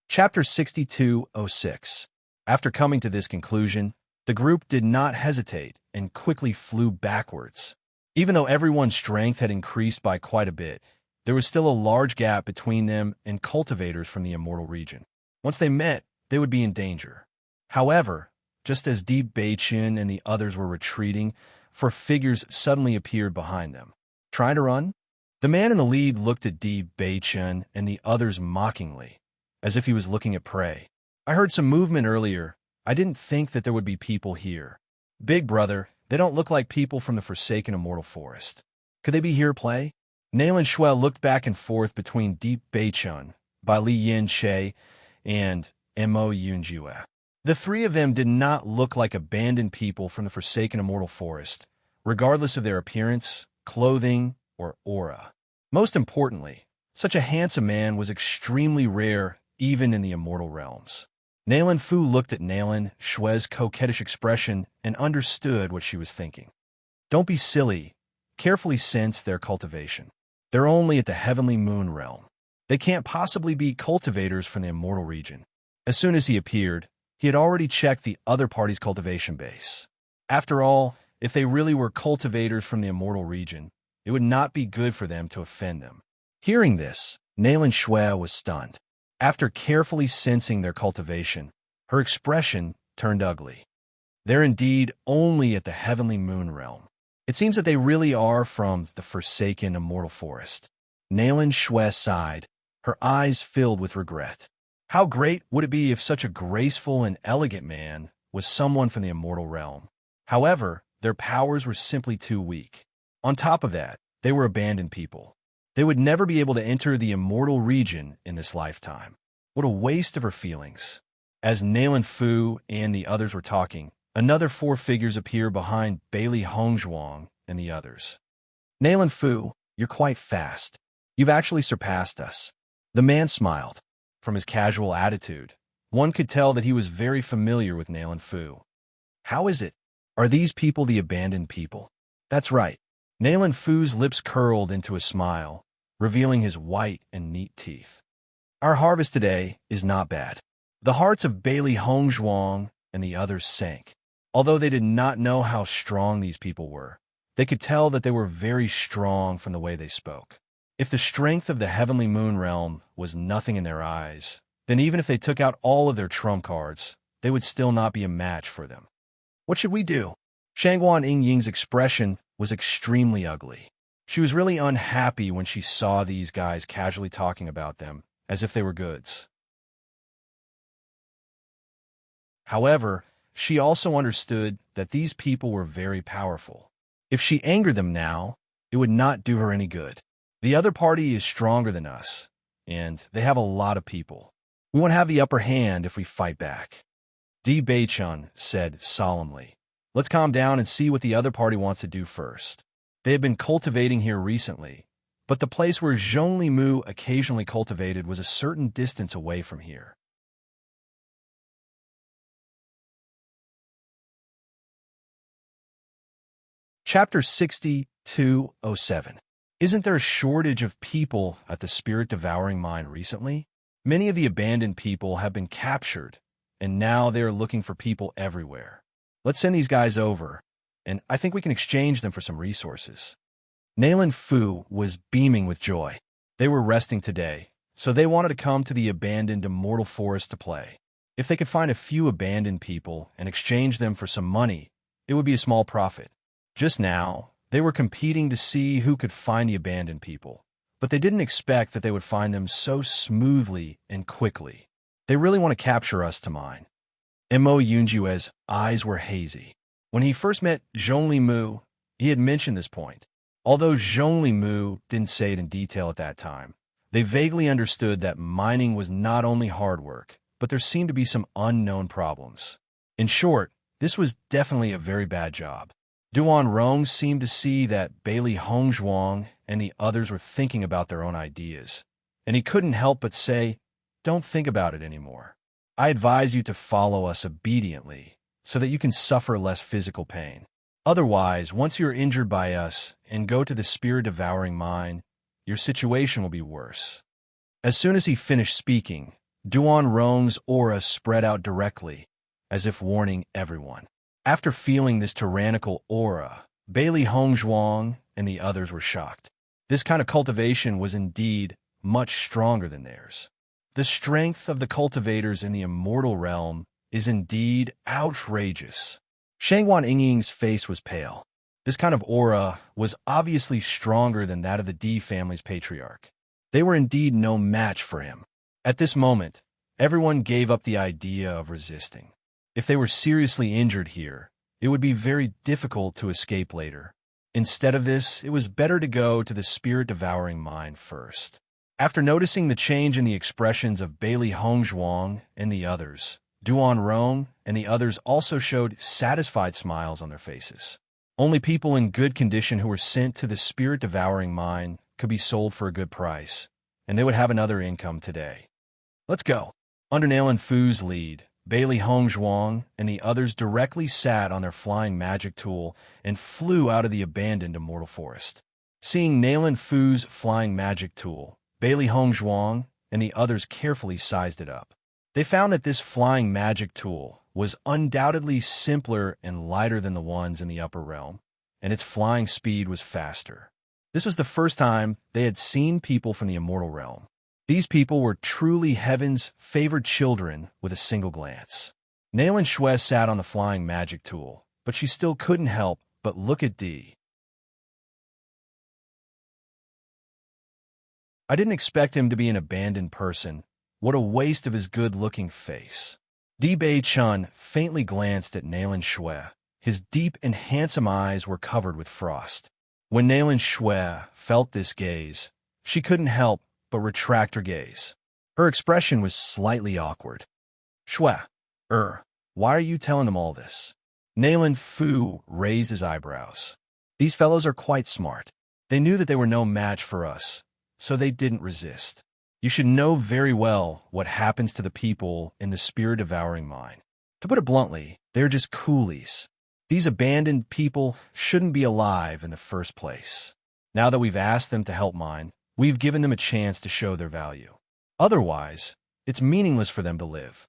A: Chapter 6206. After coming to this conclusion, the group did not hesitate and quickly flew backwards. Even though everyone's strength had increased by quite a bit, there was still a large gap between them and cultivators from the immortal region. Once they met, they would be in danger. However, just as Di Beichun and the others were retreating, four figures suddenly appeared behind them. Trying to run? The man in the lead looked at Di Beichun and the others mockingly, as if he was looking at prey. I heard some movement earlier. I didn't think that there would be people here. Big brother, they don't look like people from the forsaken immortal forest. Could they be here at play? Nailan Shui looked back and forth between Di Beichun, Bai Li Yin Che, and Mo Yunjue. The three of them did not look like abandoned people from the forsaken immortal forest, regardless of their appearance, clothing, or aura. Most importantly, such a handsome man was extremely rare even in the immortal realms. Nailan Fu looked at Nailan Shui's coquettish expression and understood what she was thinking. Don't be silly. Carefully sense their cultivation. They're only at the heavenly moon realm. They can't possibly be cultivators from the immortal region. As soon as he appeared, he had already checked the other party's cultivation base. After all, if they really were cultivators from the immortal region, it would not be good for them to offend them. Hearing this, Nailan Shui was stunned. After carefully sensing their cultivation, her expression turned ugly. They're indeed only at the heavenly moon realm. It seems that they really are from the forsaken immortal forest. Nailan Shui sighed, her eyes filled with regret. How great would it be if such a graceful and elegant man was someone from the immortal realm? However, their powers were simply too weak. On top of that, they were abandoned people. They would never be able to enter the immortal region in this lifetime. What a waste of her feelings. As Nailan Fu and the others were talking, another four figures appear behind Bailey Hongzhuang and the others. Nailan Fu, you're quite fast. You've actually surpassed us. The man smiled. From his casual attitude, one could tell that he was very familiar with Nailan Fu. How is it? Are these people the abandoned people? That's right. Nailan Fu's lips curled into a smile, revealing his white and neat teeth. Our harvest today is not bad. The hearts of Bailey Hongzhuang and the others sank. Although they did not know how strong these people were, they could tell that they were very strong from the way they spoke. If the strength of the heavenly moon realm was nothing in their eyes, then even if they took out all of their trump cards, they would still not be a match for them. What should we do? Shangguan Yingying's expression was extremely ugly. She was really unhappy when she saw these guys casually talking about them, as if they were goods. However, she also understood that these people were very powerful. If she angered them now, it would not do her any good. The other party is stronger than us, and they have a lot of people. We won't have the upper hand if we fight back. Bewitching said solemnly. Let's calm down and see what the other party wants to do first. They have been cultivating here recently, but the place where Zhonglimu occasionally cultivated was a certain distance away from here. Chapter 6207. Isn't there a shortage of people at the spirit-devouring mine recently? Many of the abandoned people have been captured, and now they are looking for people everywhere. Let's send these guys over, and I think we can exchange them for some resources. Nalan Fu was beaming with joy. They were resting today, so they wanted to come to the abandoned immortal forest to play. If they could find a few abandoned people and exchange them for some money, it would be a small profit. Just now, they were competing to see who could find the abandoned people, but they didn't expect that they would find them so smoothly and quickly. They really want to capture us to mine. Mo Yunjue's eyes were hazy. When he first met Zhonglimu, he had mentioned this point. Although Zhonglimu didn't say it in detail at that time, they vaguely understood that mining was not only hard work, but there seemed to be some unknown problems. In short, this was definitely a very bad job. Duan Rong seemed to see that Bailey Hongzhuang and the others were thinking about their own ideas, and he couldn't help but say, "Don't think about it anymore. I advise you to follow us obediently so that you can suffer less physical pain. Otherwise, once you're injured by us and go to the spirit-devouring mine, your situation will be worse." As soon as he finished speaking, Duan Rong's aura spread out directly, as if warning everyone. After feeling this tyrannical aura, Bailey Hongzhuang and the others were shocked. This kind of cultivation was indeed much stronger than theirs. The strength of the cultivators in the immortal realm is indeed outrageous. Shangguan Yingying's face was pale. This kind of aura was obviously stronger than that of the D family's patriarch. They were indeed no match for him. At this moment, everyone gave up the idea of resisting. If they were seriously injured here, it would be very difficult to escape later. Instead of this, it was better to go to the spirit-devouring mine first. After noticing the change in the expressions of Bailey Hongzhuang and the others, Duan Rong and the others also showed satisfied smiles on their faces. Only people in good condition who were sent to the spirit-devouring mine could be sold for a good price, and they would have another income today. Let's go. Under Nalan Fu's lead, Bailey Hongzhuang and the others directly sat on their flying magic tool and flew out of the abandoned immortal forest. Seeing Nalan Fu's flying magic tool, Bailey Hongzhuang and the others carefully sized it up. They found that this flying magic tool was undoubtedly simpler and lighter than the ones in the upper realm, and its flying speed was faster. This was the first time they had seen people from the immortal realm. These people were truly heaven's favored children with a single glance. Nalan Shui sat on the flying magic tool, but she still couldn't help but look at D. I didn't expect him to be an abandoned person. What a waste of his good-looking face. Di Bei-chun faintly glanced at Nalan Shui. His deep and handsome eyes were covered with frost. When Nalan Shui felt this gaze, she couldn't help but retract her gaze. Her expression was slightly awkward. Shui, why are you telling them all this? Nalan Fu raised his eyebrows. These fellows are quite smart. They knew that they were no match for us, so they didn't resist. You should know very well what happens to the people in the spirit-devouring mine. To put it bluntly, they're just coolies. These abandoned people shouldn't be alive in the first place. Now that we've asked them to help mine, we've given them a chance to show their value. Otherwise, it's meaningless for them to live.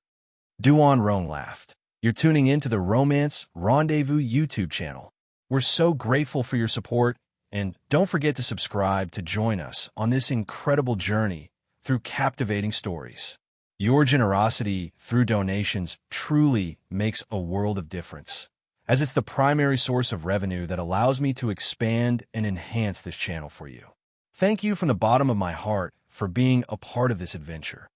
A: Duan Rong laughed. You're tuning in to the Romance Rendezvous YouTube channel. We're so grateful for your support, and don't forget to subscribe to join us on this incredible journey through captivating stories. Your generosity through donations truly makes a world of difference, as it's the primary source of revenue that allows me to expand and enhance this channel for you. Thank you from the bottom of my heart for being a part of this adventure.